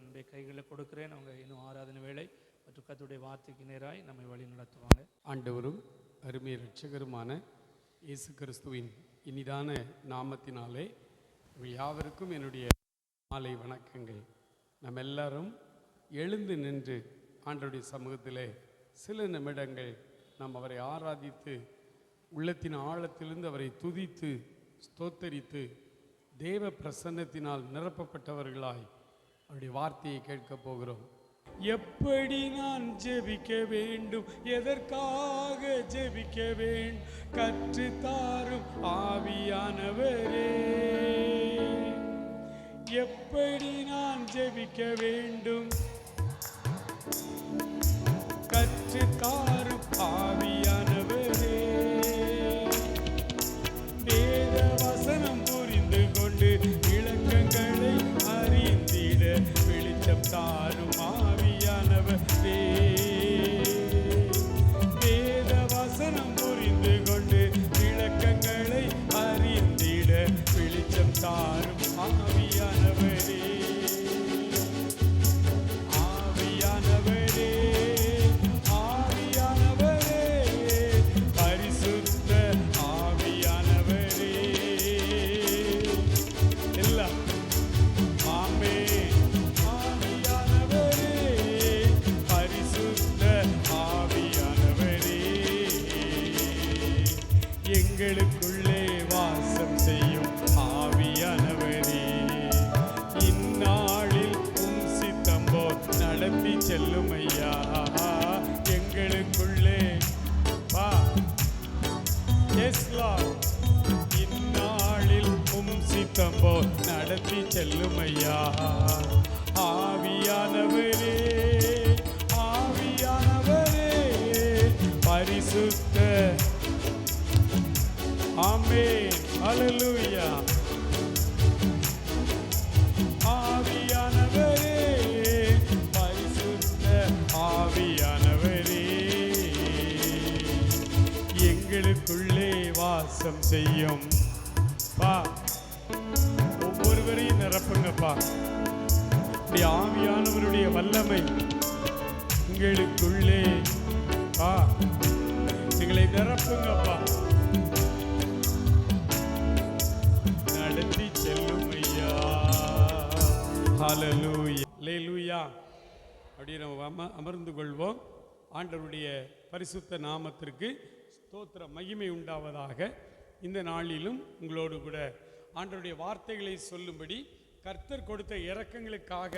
என்னுடைய கைகளை கொடுக்கிறேன். அவங்க இன்னும் ஆராதனை வேலை மற்றும் கர்த்தருடைய வார்த்தைக்கு நேராய் நம்மை வழி நடத்துவாங்க. ஆண்டவரும் அருமை இரட்சகருமான இயேசு கிறிஸ்துவின் இனிதான நாமத்தினாலே யாவருக்கும் என்னுடைய மாலை வணக்கங்கள். நம்ம எல்லாரும் எழுந்து நின்று ஆண்டவருடைய சமூகத்திலே சில நிமிடங்கள் நாம் அவரை ஆராதித்து உள்ளத்தின் ஆழத்திலிருந்து அவரை துதித்து ஸ்தோத்தரித்து தேவ பிரசன்னத்தினால் நிரப்பப்பட்டவர்களாய் அவருடைய வார்த்தையை கேட்கப் போகிறோம். எப்படி நான் ஜெபிக்க வேண்டும், எதற்காக ஜெபிக்க வேண்டும், கற்று தாரும் ஆவியானவரே. எப்படி நான் ஜெபிக்க வேண்டும், கற்று தாரும் ஆவியானவரே. வேத வசனம் புரிந்து கொண்டு விளக்கங்களை அறிந்திட வெளிச்சம் தாரும் ஆவியானவரே. வேத வசனம் புரிந்து கொண்டு விளக்கங்களை அறிந்திட வெளிச்சம் தாரும் ஆவியானவரே. ஆவியானவரே, ஆவியானவரே, பரிசுத்த ஆவியானவரே. எல்லாம் ஆமே. ஆவியானவரே, பரிசுத்த ஆவியானவரே, எங்களுக்குள்ளே வாசம் செய்யும் ஆவியானவரே. இந்நாளில் உம் சித்தம் போல் நடத்தி செல்லும் ஐயா. எங்களுக்குள்ளே வா. Yes Lord. இந்நாளில் உம் சித்தம் போல் நடத்தி செல்லும் ஐயா. ஆவியானவரே, ஆவியானவரே, பரிசுத்த ஆமென். ஹல்லேலூயா. ஆவியானவரே, பரிசுத்த ஆவியானவரே, எங்களுக்குள்ளே வாசம் செய்யும். பா, ஒவ்வொருவரையும் நிரப்புங்கப்பா. இப்படி ஆவியானவருடைய வல்லமை எங்களுக்குள்ளே பா, எங்களை நிரப்புங்கப்பா. நடத்தி செல்லும் ஐயா. ஹல்லேலூயா, அல்லேலூயா. அப்படி நம்ம அமர்ந்து கொள்வோம். ஆண்டவருடைய பரிசுத்த நாமத்திற்கு ஸ்தோத்திர மகிமை உண்டாவதாக. இந்த நாளிலும் உங்களோடு கூட ஆண்டவருடைய வார்த்தைகளை சொல்லும்படி கர்த்தர் கொடுத்த இரக்கங்களுக்காக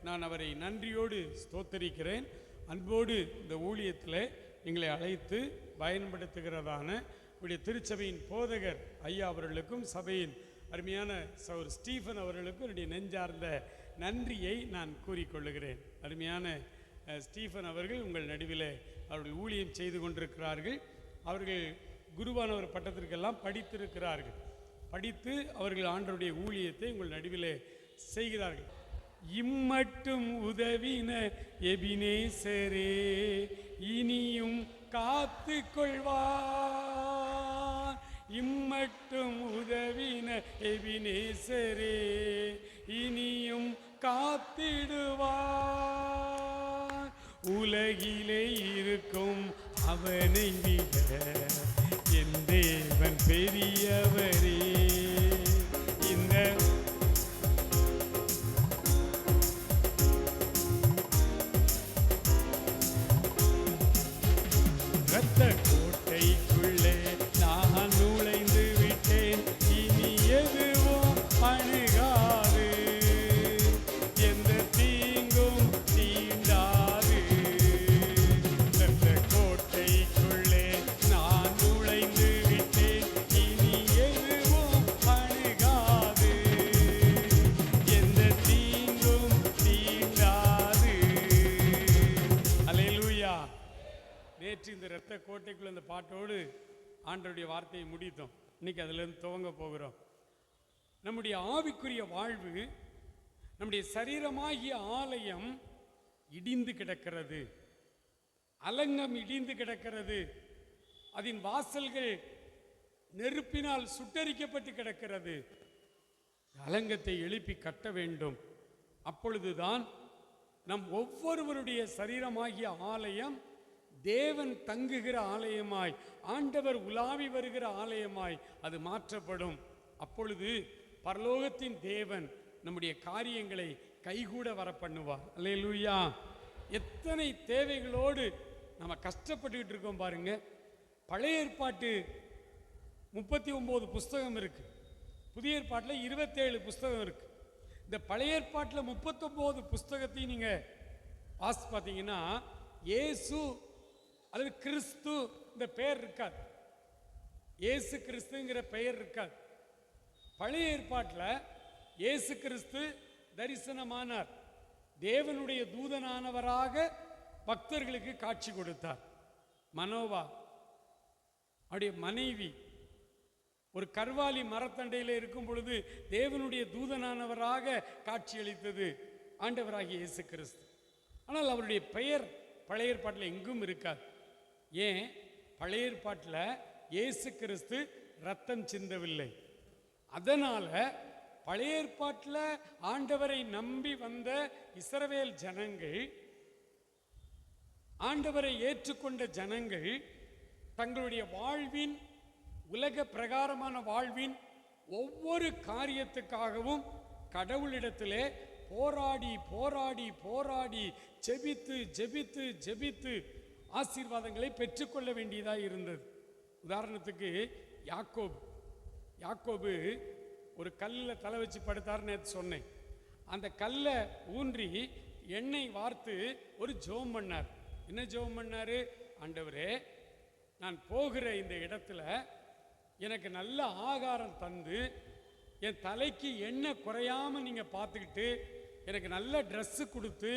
நான் அவரை நன்றியோடு ஸ்தோத்தரிக்கிறேன். அன்போடு இந்த ஊழியத்தில் எங்களை அழைத்து பயன்படுத்துகிறதான உடைய திருச்சபையின் போதகர் ஐயா அவர்களுக்கும் சபையின் அருமையான சகோதரர் ஸ்டீஃபன் அவர்களுக்கும் என்னுடைய நெஞ்சார்ந்த நன்றியை நான் கூறிக்கொள்ளுகிறேன். அருமையான ஸ்டீஃபன் அவர்கள் உங்கள் நடுவில் அவர்கள் ஊழியம் செய்து கொண்டிருக்கிறார்கள். அவர்கள் குருவானவர் பட்டத்திற்கெல்லாம் படித்திருக்கிறார்கள். படித்து அவர்கள் ஆண்டவருடைய ஊழியத்தை உங்கள் நடுவில் செய்கிறார்கள். இம்மட்டும் உதவின எபினேசரே, இனியும் காத்து கொள்வார். இம்மட்டும் உதவின எபினேசரே, இனியும் காத்திடுவார். உலகிலே இருக்கும் அவனை விட என் தேவன் பெரியவரே. இந்த இரத்த கோட்டைக்குள்ளே நான் நுழைந்து விட்டேன். இனி எதுவும் அணுகாது, எந்த தீங்கும் தீண்டாது. இரத்த கோட்டைக்குள்ளே நான் நுழைந்து விட்டேன். இனி எதுவும் அணுகாது, எந்த தீங்கும் தீண்டாது. அல்லேலூயா. நேற்று இந்த இரத்த கோட்டைக்குள்ள இந்த பாட்டோடு ஆண்டவருடைய வார்த்தையை முடித்தோம். இன்னைக்கு அதிலிருந்து துவங்க போகிறோம். நம்முடைய ஆவிக்குரிய வாழ்வு, நம்முடைய சரீரமாகிய ஆலயம் இடிந்து கிடக்கிறது. அலங்கம் இடிந்து கிடக்கிறது. அதன் வாசல்கள் நெருப்பினால் சுட்டரிக்கப்பட்டு கிடக்கிறது. அலங்கத்தை எழுப்பி கட்ட வேண்டும். அப்பொழுதுதான் நம் ஒவ்வொருவருடைய சரீரமாகிய ஆலயம் தேவன் தங்குகிற ஆலயமாய், ஆண்டவர் உலாவி வருகிற ஆலயமாய் அது மாற்றப்படும். அப்பொழுது பரலோகத்தின் தேவன் நம்முடைய காரியங்களை கைகூட வர பண்ணுவார். அல்லேலூயா. எத்தனை தேவைகளோடு நம்ம கஷ்டப்பட்டுக்கிட்டு இருக்கோம் பாருங்க. பழைய ஏற்பாட்டு 39 புஸ்தகம் இருக்கு, புதிய ஏற்பாட்டில் 27 புஸ்தகம் இருக்கு. இந்த பழைய ஏற்பாட்டில் 39 புஸ்தகத்தையும் நீங்க வாசி பார்த்தீங்கன்னா இயேசு அல்லது கிறிஸ்து இந்த பெயர் இருக்காது, இயேசு கிறிஸ்துங்கிற பெயர் இருக்காது. பழைய ஏற்பாட்டில் இயேசு கிறிஸ்து தரிசனமானார், தேவனுடைய தூதனானவராக பக்தர்களுக்கு காட்சி கொடுத்தார். மனோவா அவருடைய மனைவி ஒரு கர்வாலி மரத்தண்டையில் இருக்கும் பொழுது தேவனுடைய தூதனானவராக காட்சியளித்தது ஆண்டவராகிய இயேசு கிறிஸ்து. ஆனால் அவருடைய பெயர் பழைய ஏற்பாட்டில் எங்கும் இருக்காது. ஏன்? பழைய ஏற்பாட்டில் இயேசு கிறிஸ்து ரத்தம் சிந்தவில்லை. அதனால பழைய ஏற்பாட்டில் ஆண்டவரை நம்பி வந்த இஸ்ரவேல் ஜனங்கள், ஆண்டவரை ஏற்றுக்கொண்ட ஜனங்கள் தங்களுடைய வாழ்வின், உலக பிரகாரமான வாழ்வின் ஒவ்வொரு காரியத்துக்காகவும் கடவுளிடத்திலே போராடி போராடி போராடி ஜெபித்து ஜெபித்து ஜெபித்து ஆசீர்வாதங்களை பெற்றுக்கொள்ள வேண்டியதாக இருந்தது. உதாரணத்துக்கு யாக்கோபு ஒரு கல்லில் தலை வச்சு படுத்தாருன்னு சொன்னேன். அந்த கல்லை ஊன்றி எண்ணெய் வார்த்து ஒரு ஜெபம் பண்ணார். என்ன ஜெபம் பண்ணாரு? ஆண்டவரே, நான் போகிற இந்த இடத்துல எனக்கு நல்ல ஆகாரம் தந்து என் தலைக்கு எண்ணெய் குறையாம நீங்க பார்த்துக்கிட்டு எனக்கு நல்ல ட்ரெஸ்ஸு கொடுத்து,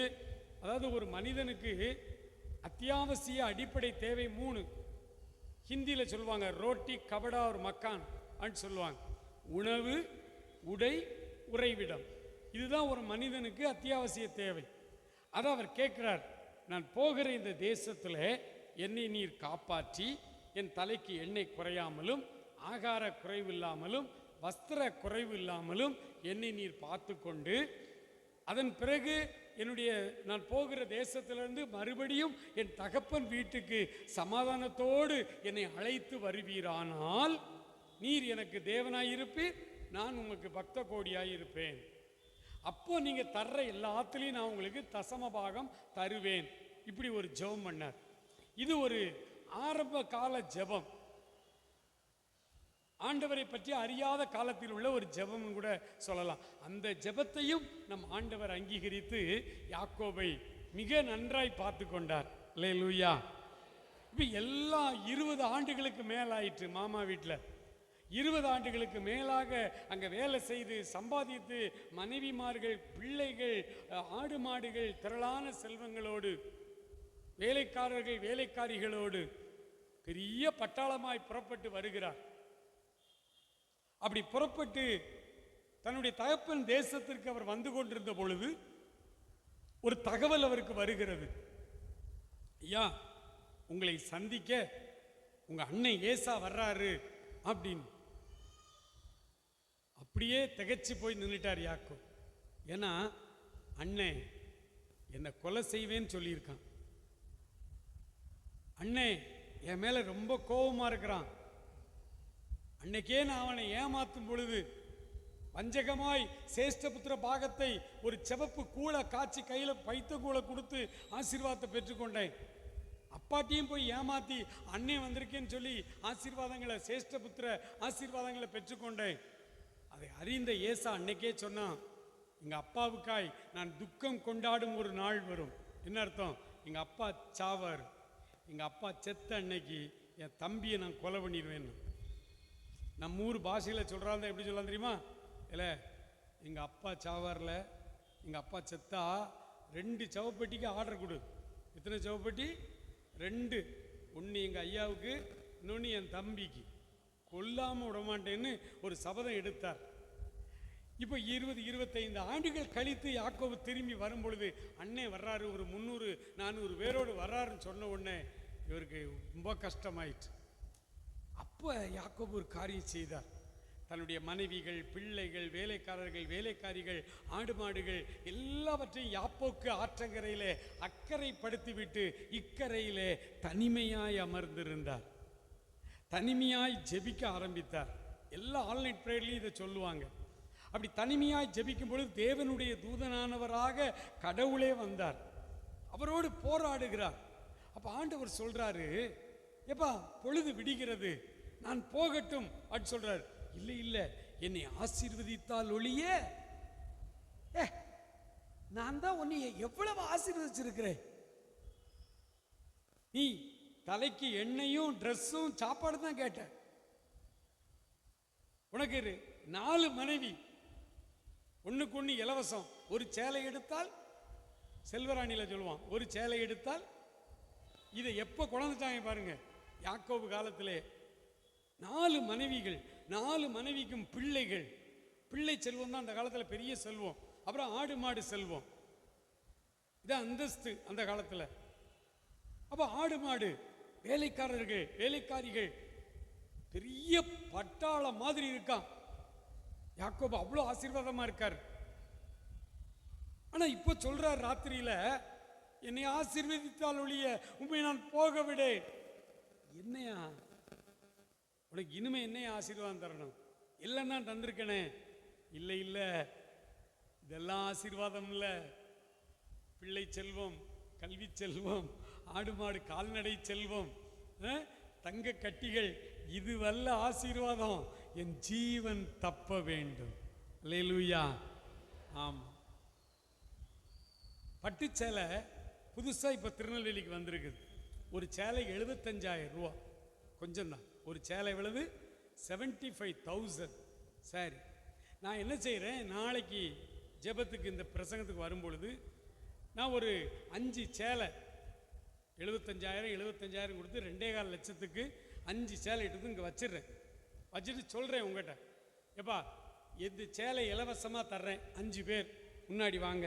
அதாவது ஒரு மனிதனுக்கு அத்தியாவசிய அடிப்படை தேவை 3, ஹிந்தியில் சொல்லுவாங்க ரோட்டி கபடா ஒரு மக்கான் அப்படின்னு சொல்லுவாங்க. உணவு, உடை, உறைவிடம். இதுதான் ஒரு மனிதனுக்கு அத்தியாவசிய தேவை. அதை அவர் கேட்கிறார். நான் போகிற இந்த தேசத்தில் என்னை நீர் காப்பாற்றி என் தலைக்கு எண்ணெய் குறையாமலும் ஆகார குறைவு இல்லாமலும் வஸ்திர குறைவு இல்லாமலும் என்னை நீர் பார்த்து கொண்டு, அதன் பிறகு நான் போகிற தேசத்திலிருந்து மறுபடியும் என் தகப்பன் வீட்டுக்கு சமாதானத்தோடு என்னை அழைத்து வருவீரானால் நீர் எனக்கு தேவனாயிருப்பீர், நான் உங்களுக்கு பக்த கோடியாயிருப்பேன். அப்போ நீங்க தர்ற எல்லாத்துலேயும் நான் உங்களுக்கு தசம பாகம் தருவேன். இப்படி ஒரு ஜெபம் பண்ணார். இது ஒரு ஆரம்ப கால ஜெபம், ஆண்டவரை பற்றி அறியாத காலத்தில் உள்ள ஒரு ஜெபம் கூட சொல்லலாம். அந்த ஜெபத்தையும் நம் ஆண்டவர் அங்கீகரித்து யாக்கோபை மிக நன்றாய் பார்த்து கொண்டார். அல்லேலூயா. இப்போ எல்லாம் 20 ஆண்டுகளுக்கு மேலாயிற்று. மாமா வீட்டில் 20 ஆண்டுகளுக்கு மேலாக அங்கே வேலை செய்து சம்பாதித்து மனைவிமார்கள், பிள்ளைகள், ஆடு மாடுகள், திரளான செல்வங்களோடு, வேலைக்காரர்கள், வேலைக்காரிகளோடு பெரிய பட்டாளமாய் புறப்பட்டு வருகிறார். அப்படி புறப்பட்டு தன்னுடைய தகப்பன் தேசத்திற்கு அவர் வந்து கொண்டிருந்த பொழுது ஒரு தகவல் அவருக்கு வருகிறது. ஐயா, உங்களை சந்திக்க உங்க அண்ணன் ஏசா வர்றாரு அப்படின்னு. அப்படியே திகைச்சு போய் நின்றுட்டார் யாக்கோ. ஏன்னா அண்ணன் என்னை கொலை செய்வேன்னு சொல்லியிருக்கான். அண்ணே என் மேல ரொம்ப கோபமா இருக்கிறான். அன்னைக்கே நான் அவனை ஏமாத்தும் பொழுது வஞ்சகமாய் சேஷ்டபுத்திர பாகத்தை ஒரு செவப்பு கூளை காய்ச்சி கையில பைத்த கூளை கொடுத்து ஆசீர்வாதத்தை பெற்றுக்கொண்டேன். அப்பாட்டியும் போய் ஏமாத்தி அண்ணே வந்திருக்கேன்னு சொல்லி ஆசீர்வாதங்களை, சேஷ்டபுத்திர ஆசீர்வாதங்களை பெற்றுக்கொண்டேன். அதை அறிந்த ஏசா அன்னைக்கே சொன்னான், எங்க அப்பாவுக்காய் நான் துக்கம் கொண்டாடும் ஒரு நாள் வரும். என்ன அர்த்தம்? எங்க அப்பா சாவார், எங்க அப்பா செத்த அன்னைக்கு என் தம்பியை நான் கொலை பண்ணிடுவேன். நம்ம ஊர் பாஷையில் சொல்கிறாங்க, எப்படி சொல்லலாம் தெரியுமா? இல்லை, எங்கள் அப்பா சாவார்ல, எங்கள் அப்பா செத்தா 2 சவப்பெட்டிக்கு ஆர்டர் கொடு. எத்தனை சவப்பெட்டி? 2. ஒன்று எங்கள் ஐயாவுக்கு, இன்னொன்று என் தம்பிக்கு. கொல்லாமல் விடமாட்டேன்னு ஒரு சபதம் எடுத்தார். இப்போ 20-25 ஆண்டுகள் கழித்து யாக்கோபு திரும்பி வரும் பொழுது அண்ணே வர்றாரு, ஒரு 300-400 பேரோடு வர்றாருன்னு சொன்ன உடனே இவருக்கு ரொம்ப கஷ்டமாயிற்று. அப்போ யாக்கோபு ஒரு காரியம் செய்தார். தன்னுடைய மனைவிகள், பிள்ளைகள், வேலைக்காரர்கள், வேலைக்காரிகள், ஆடு மாடுகள் எல்லாவற்றையும் யாப்போக்கு ஆற்றங்கரையிலே அக்கறைப்படுத்திவிட்டு இக்கரையிலே தனிமையாய் அமர்ந்திருந்தார். தனிமையாய் ஜெபிக்க ஆரம்பித்தார். எல்லா ஆன்லைன் ப்ரேயர்லையும் இதை சொல்லுவாங்க. அப்படி தனிமையாய் ஜெபிக்கும் பொழுது தேவனுடைய தூதனானவராக கடவுளே வந்தார், அவரோடு போராடுகிறார். அப்ப ஆண்டவர் சொல்றாரு, எப்பா பொழுது விடுகிறது, நான் போகட்டும் அப்படின்னு சொல்றாரு. இல்லை இல்லை, என்னை ஆசீர்வதித்தால் ஒழிய, நான் தான் உன்னை எவ்வளவு ஆசீர்வதிச்சிருக்கிறேன். நீ தலைக்கு எண்ணெயும் ட்ரெஸ்ஸும் சாப்பாடு தான் கேட்ட. உனக்கு 4 மனைவி, ஒண்ணுக்கு ஒண்ணு இலவசம். ஒரு சேலை எடுத்தால், செல்வராணியில சொல்லுவான், ஒரு சேலை எடுத்தால், இதை எப்ப கொண்டாந்துட்டாங்க பாருங்க, யாக்கோபு காலத்திலே 4 மனைவிகள், 4 மனைவிக்கும் பிள்ளைகள். பிள்ளை செல்வம் தான் அந்த காலத்தில் பெரிய செல்வம். அப்புறம் ஆடு மாடு செல்வம், இதான் அந்தஸ்து அந்த காலத்தில். அப்ப ஆடு மாடு, வேலைக்காரர்கள், வேலைக்காரிகள், பெரிய பட்டாளம் மாதிரி இருக்கான். யாக்கோபு அவ்வளோ ஆசீர்வாதமா இருக்கார். ஆனா இப்போ சொல்றார் ராத்திரியில, என்னை ஆசீர்வதித்தால் ஒழிய உண்மை நான் போக விடு. என்னையா உனக்கு இனிமே என்னையா ஆசீர்வாதம் தரணும்? இல்லைன்னா தந்திருக்கனே. இல்லை இல்லை, இதெல்லாம் ஆசீர்வாதம் இல்லை. பிள்ளை செல்வம், கல்வி செல்வம், ஆடு மாடு கால்நடை செல்வம், தங்க கட்டிகள், இதுவல்ல ஆசீர்வாதம். என் ஜீவன் தப்ப வேண்டும். அல்லேலூயா. ஆமா, பட்டு சேலை புதுசா இப்ப திருநெல்வேலிக்கு வந்திருக்குது. ஒரு சேலை 75,000 ரூபா, கொஞ்சம் தான். ஒரு சேலை எவ்வளவு? 75,000. சரி, நான் என்ன செய்கிறேன், நாளைக்கு ஜெபத்துக்கு இந்த பிரசங்கத்துக்கு வரும்பொழுது நான் ஒரு 5 சேலை 75,000 கொடுத்து 2.25 லட்சத்துக்கு 5 சேலை எடுத்து இங்கே வச்சிடுறேன். வச்சுட்டு சொல்கிறேன் உங்கள்கிட்ட, எப்பா எது சேலை இலவசமாக தர்றேன், 5 பேர் முன்னாடி வாங்க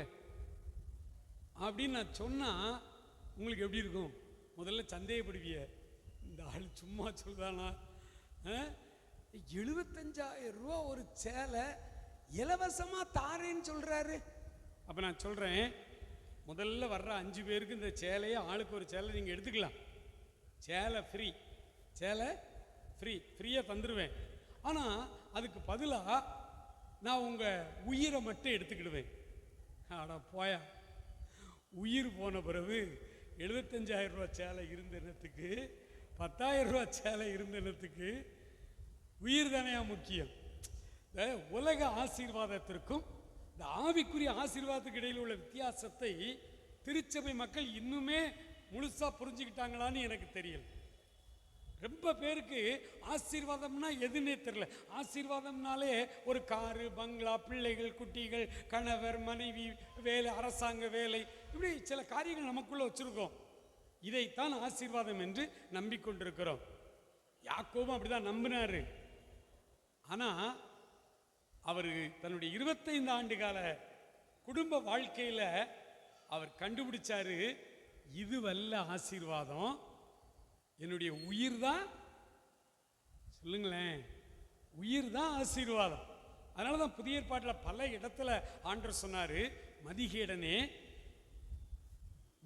அப்படின்னு நான் சொன்னால் உங்களுக்கு எப்படி இருக்கும்? முதல்ல சந்தேகப்படுவிய, இந்த ஆள் சும்மா சொல்றானா? 75,000 ரூபா ஒரு சேலை இலவசமா தாரேன்னு சொல்றாரு. அப்ப நான் சொல்றேன், முதல்ல வர்ற 5 பேருக்கு இந்த சேலையை, ஆளுக்கு ஒரு சேலை நீங்க எடுத்துக்கலாம். சேலை ஃப்ரீ, சேலை ஃப்ரீயா தந்துடுவேன். ஆனா அதுக்கு பதிலா நான் உங்க உயிரை மட்டும் எடுத்துக்கிடுவேன். ஆடா போயா, உயிர் போன பிறகு 75,000 ரூபா சேலை இருந்த இடத்துக்கு 10,000 ரூபா சேலை இருந்த இடத்துக்கு உயிர் தானே முக்கியம். உலக ஆசீர்வாதத்திற்கும் இந்த ஆவிக்குரிய ஆசீர்வாதத்துக்கு இடையில் உள்ள வித்தியாசத்தை திருச்சபை மக்கள் இன்னுமே முழுசா புரிஞ்சுக்கிட்டாங்களான்னு எனக்கு தெரியல. ரொம்ப பேருக்கு ஆசீர்வாதம்னா எதுன்னே தெரியல. ஆசீர்வாதம்னாலே ஒரு காரு, பங்களா, பிள்ளைகள், குட்டிகள், கணவர், மனைவி, வேலை, அரசாங்க வேலை, இப்படி சில காரியங்கள் நமக்குள்ள வச்சிருக்கோம். இதைத்தான் ஆசீர்வாதம் என்று நம்பிக்கொண்டிருக்கிறோம். யாக்கோபும் அப்படிதான் நம்பினாரு. ஆனா அவர் தன்னுடைய 25 ஆண்டு கால குடும்ப வாழ்க்கையில அவர் கண்டுபிடிச்சாரு, இதுவல்ல ஆசீர்வாதம், என்னுடைய உயிர் தான். சொல்லுங்களேன், உயிர் தான் ஆசீர்வாதம். அதனாலதான் புதிய ஏற்பாட்டில் பல இடத்துல ஆண்டவர் சொன்னாரு, மதிகேடனே,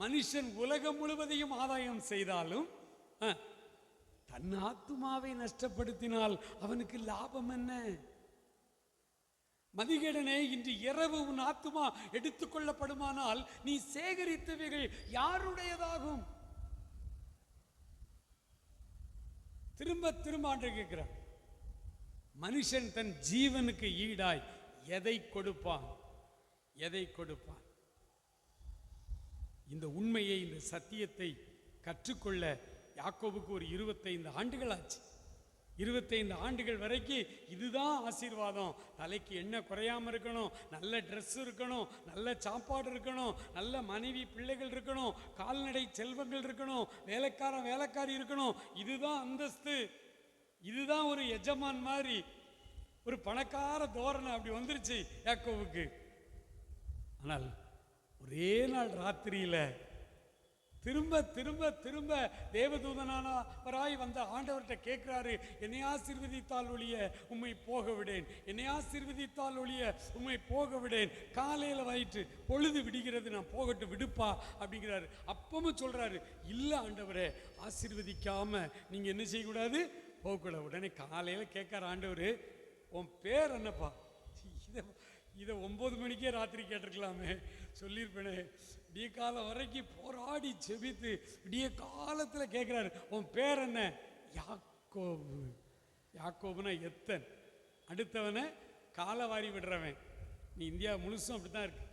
மனுஷன் உலகம் முழுவதையும் ஆதாயம் செய்தாலும் தன் ஆத்துமாவை நஷ்டப்படுத்தினால் அவனுக்கு லாபம் என்ன? மதிகேடனே, இன்று இரவு உன் ஆத்துமா எடுத்துக்கொள்ளப்படுமானால் நீ சேகரித்தவைகள் யாருடையதாகும்? திரும்ப திரும்ப ஆண்டவர் கேட்கிறார், மனுஷன் தன் ஜீவனுக்கு ஈடாய் எதை கொடுப்பான்? எதை கொடுப்பான்? இந்த உண்மையை, இந்த சத்தியத்தை கற்றுக்கொள்ள யாக்கோபுக்கு ஒரு 25 ஆண்டுகள் ஆச்சு. 25 ஆண்டுகள் வரைக்கும் இதுதான் ஆசீர்வாதம். தலைக்கு எண்ணெய் குறையாம இருக்கணும், நல்ல ட்ரெஸ் இருக்கணும், நல்ல சாப்பாடு இருக்கணும், நல்ல மனைவி பிள்ளைகள் இருக்கணும், கால்நடை செல்வங்கள் இருக்கணும், வேலைக்காரன் வேலைக்காரி இருக்கணும். இதுதான் அந்தஸ்து, இதுதான் ஒரு எஜமான் மாதிரி ஒரு பணக்கார தோரணை அப்படி வந்துருச்சு யாக்கோபுக்கு. ஆனால் ஒரே நாள் ராத்திரியில திரும்ப திரும்ப திரும்ப தேவதூதனானவராய் வந்த ஆண்டவர்கிட்ட கேட்கிறாரு, என்னை ஆசீர்வதித்தால் ஒழிய உம்மை போக விடேன், என்னை ஆசீர்வதித்தால் ஒழிய உம்மை போக விடேன். காலையில் வயிற்று பொழுது விடுகிறது, நான் போகட்டும் விடுப்பா அப்படிங்கிறாரு. அப்பவும் சொல்றாரு, இல்லை ஆண்டவரே, ஆசீர்வதிக்காம நீங்க என்ன செய்யக்கூடாது, போகக்கூடாது. உடனே காலையில் கேட்கார் ஆண்டவர், உன் பேர் என்னப்பா? இதை 9 மணிக்கே ராத்திரி கேட்டிருக்கலாமே, சொல்லியிருப்பேனே. விடிய காலம் வரைக்கும் போராடி செபித்து விடிய காலத்தில் கேட்குறாரு, உன் பேர் என்ன? யாக்கோபு. யாக்கோபுனா எத்தன், அடுத்தவனை காலை வாரி விடுறவன். நீ இந்தியா முழுசும் அப்படி தான் இருக்கு,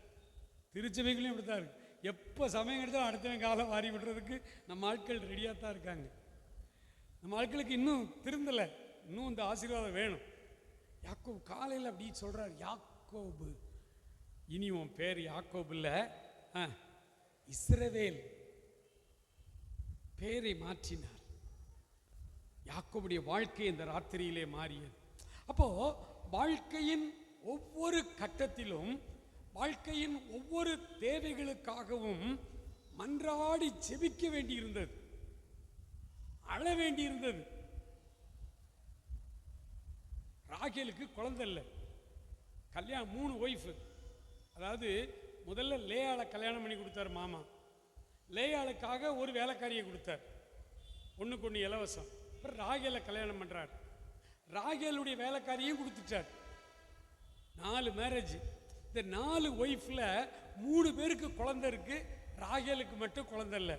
திருச்சபைகளையும் அப்படி தான் இருக்கு. எப்போ சமயம் எடுத்தாலும் அடுத்தவன் காலை வாரி விடுறதுக்கு நம்ம ஆட்கள் ரெடியாக தான் இருக்காங்க. நம்ம ஆட்களுக்கு இன்னும் திருந்தலை, இன்னும் இந்த ஆசீர்வாதம் வேணும். யாக்கோபு காலையில் அப்படி சொல்கிறார், யாக்கோபு, இனி உன் பேர் யாக்கோபு இல்லை, இஸ்ரவேல். பேரை மாற்றினார். யாக்கோபுடைய வாழ்க்கை இந்த ராத்திரியிலே மாறியது. அப்போ வாழ்க்கையின் ஒவ்வொரு கட்டத்திலும், வாழ்க்கையின் ஒவ்வொரு தேவைகளுக்காகவும் மன்றாடி ஜெபிக்க வேண்டியிருந்தது, அழ வேண்டியிருந்தது. ராகேலுக்கு குழந்தை இல்லை, கல்யாணம் 3 ஒய்ஃபு. அதாவது முதல்ல லேயாளை கல்யாணம் பண்ணி கொடுத்தார் மாமா. லேயாளுக்காக ஒரு வேலைக்காரியை கொடுத்தார், ஒன்றுக்கு ஒன்று இலவசம். அப்புறம் ராகேலை கல்யாணம் பண்ணுறார், ராகேலுடைய வேலைக்காரியும் கொடுத்துட்டார். 4 மேரேஜ். இந்த 4 ஒய்ஃபில் 3 பேருக்கு குழந்தை இருக்கு, ராகேலுக்கு மட்டும் குழந்தை இல்லை.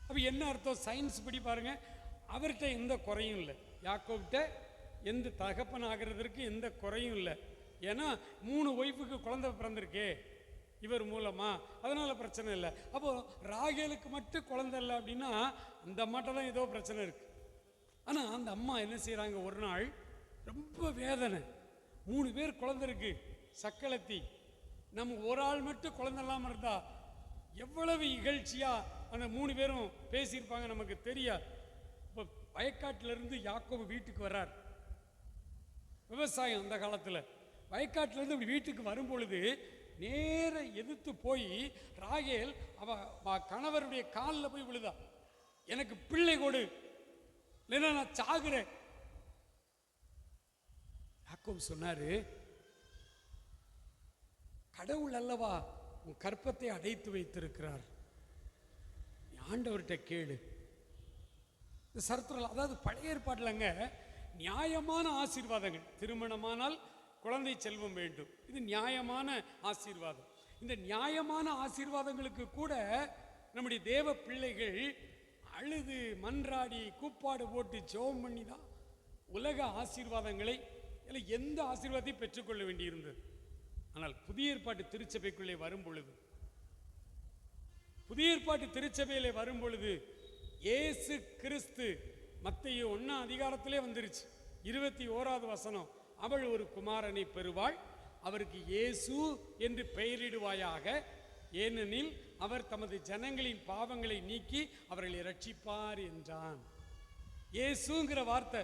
அப்போ என்ன அர்த்தம்? சயின்ஸ் படி பாருங்க, அவர்கிட்ட எந்த குறையும் இல்லை, யாக்கோபிட்ட எந்த தகப்பன் ஆகிறதுக்கு எந்த குறையும் இல்லை. ஏன்னா 3 ஒய்ஃபுக்கு குழந்தை பிறந்திருக்கே இவர் மூலமா, அதனால பிரச்சனை இல்லை. அப்போ ராகேலுக்கு மட்டும் குழந்தை இல்லை அப்படின்னா அந்த அம்மாட்ட தான் ஏதோ பிரச்சனை இருக்கு. ஆனால் அந்த அம்மா என்ன செய்யறாங்க, ஒரு நாள் ரொம்ப வேதனை, 3 பேர் குழந்தை இருக்கு, சக்களத்தி, நம்ம ஒரு ஆள் மட்டும் குழந்தை இல்லாமல் இருந்தா எவ்வளவு இகழ்ச்சியா அந்த 3 பேரும் பேசியிருப்பாங்க நமக்கு தெரியாது. இப்போ வயக்காட்டிலிருந்து யாக்கோபு வீட்டுக்கு வர்றார். விவசாயம் அந்த காலத்தில், வயக்காட்டிலிருந்து இப்படி வீட்டுக்கு வரும் பொழுது நேர எதிர்த்து போய் ராகேல் அவ கணவருடைய காலில் போய் விழுதா, எனக்கு பிள்ளை கொடு, இல்லைன்னா நான் சாகுறேன். யாக்கோபு சொன்னாரு, கடவுள் அல்லவா உன் கற்பத்தை அடைத்து வைத்திருக்கிறார், ஆண்டவர்கிட்ட கேளு. இந்த சரித்திரம், அதாவது பழைய ஏற்பாட்டிலங்க நியாயமான ஆசீர்வாதங்கள், திருமணமானால் குழந்தை செல்வம் வேண்டும், இது நியாயமான ஆசீர்வாதம். இந்த நியாயமான ஆசீர்வாதங்களுக்கு கூட நம்முடைய தேவ பிள்ளைகள் அழுது மன்றாடி கூப்பாடு போட்டு ஜெபம் பண்ணி தான் உலக ஆசீர்வாதங்களை இல்லை எந்த ஆசீர்வாதத்தையும் பெற்றுக்கொள்ள வேண்டியிருந்தது. ஆனால் புதிய ஏற்பாட்டு திருச்சபைக்குள்ளே வரும் பொழுது, புதிய ஏற்பாட்டு திருச்சபையிலே வரும் பொழுது இயேசு கிறிஸ்து மத்தேயு 1 அதிகாரத்திலே வந்துருச்சு, 21வது வசனம், அவள் ஒரு குமாரனை பெறுவாள், அவருக்கு இயேசு என்று பெயரிடுவாயாக, ஏனெனில் அவர் தமது ஜனங்களின் பாவங்களை நீக்கி அவர்களை ரட்சிப்பார் என்றான். இயேசுங்கிற வார்த்தை,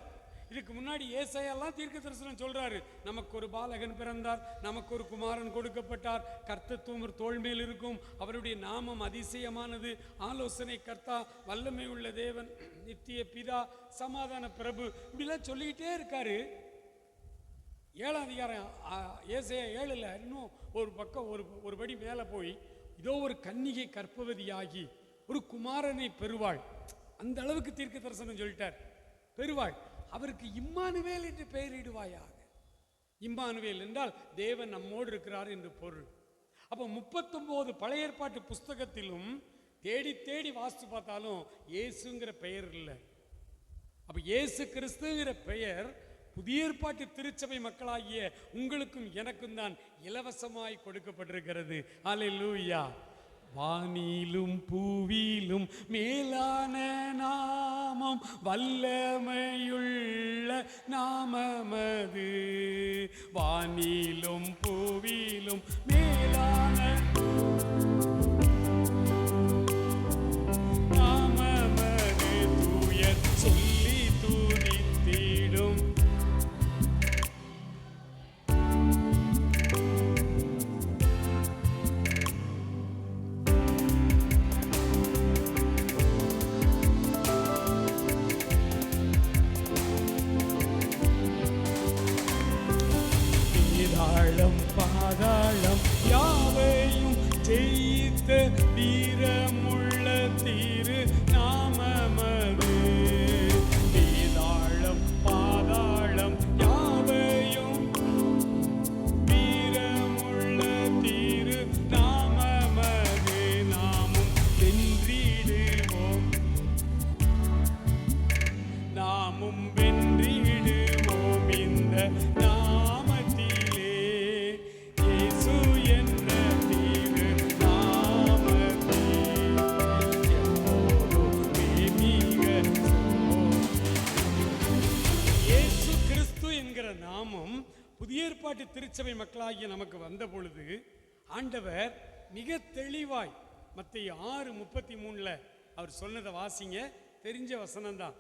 இதுக்கு முன்னாடி ஏசாயெல்லாம் தீர்க்க தரிசனம் சொல்றாரு, நமக்கு ஒரு பாலகன் பிறந்தார், நமக்கு ஒரு குமாரன் கொடுக்கப்பட்டார், கர்த்தத்துவம் ஒரு தோள் மேல் இருக்கும், அவருடைய நாமம் அதிசயமானது, ஆலோசனை கர்த்தா, வல்லமை உள்ள தேவன், நித்திய பிதா, சமாதான பிரபு, இப்படிலாம் சொல்லிக்கிட்டே இருக்காரு. 7ஆம் அதிகாரம் ஏசாயா 7ல் இன்னும் ஒரு பக்கம் ஒரு படி மேலே போய், இதோ ஒரு கன்னிகை கர்ப்பவதியாகி ஒரு குமாரனை பெறுவாள், அந்த அளவுக்கு தீர்க்க தரிசனம் சொல்லிட்டார். பெறுவாள், அவருக்கு இம்மானுவேல் என்று பெயரிடுவாயாக. இம்மானுவேல் என்றால் தேவன் நம்மோடு இருக்கிறார் என்று பொருள். அப்போ 39 பழைய ஏற்பாட்டு புஸ்தகத்திலும் தேடி தேடி வாசித்து பார்த்தாலும் இயேசுங்கிற பெயர் இல்லை. அப்போ இயேசு கிறிஸ்துங்கிற பெயர் புதிய ஏற்பாட்டு திருச்சபை மக்களாகிய உங்களுக்கும் எனக்கும் தான் இலவசமாய் கொடுக்கப்பட்டிருக்கிறது. அல்லேலூயா. வானிலும் பூவிலும் மேலான நாமம், வல்லமையுள்ள நாமமது. வானிலும் பூவிலும் மேலான நாமமது, தூய சொல்லி துதித்திடும். வைத்த வீரமுள்ள தீரு நாமமது. வேதாளம் பாதாளம் யாவையும் வீரமுள்ள தீரு நாமமது. நாமும் வென்றிடுவோம், நாமும் வென்றிடுவோம் இந்த நாமத்திலே, இயேசு என்ற தீரு நாமத்தில் எப்போதுமே மிக இயேசு கிறிஸ்து என்கிற நாமம் புதிய ஏற்பாட்டு திருச்சபை மக்களாகிய நமக்கு வந்த பொழுது ஆண்டவர் மிக தெளிவாய் மத்தேயு 6:33 அவர் சொன்னதை வாசிங்க. தெரிஞ்ச வசனம் தான்.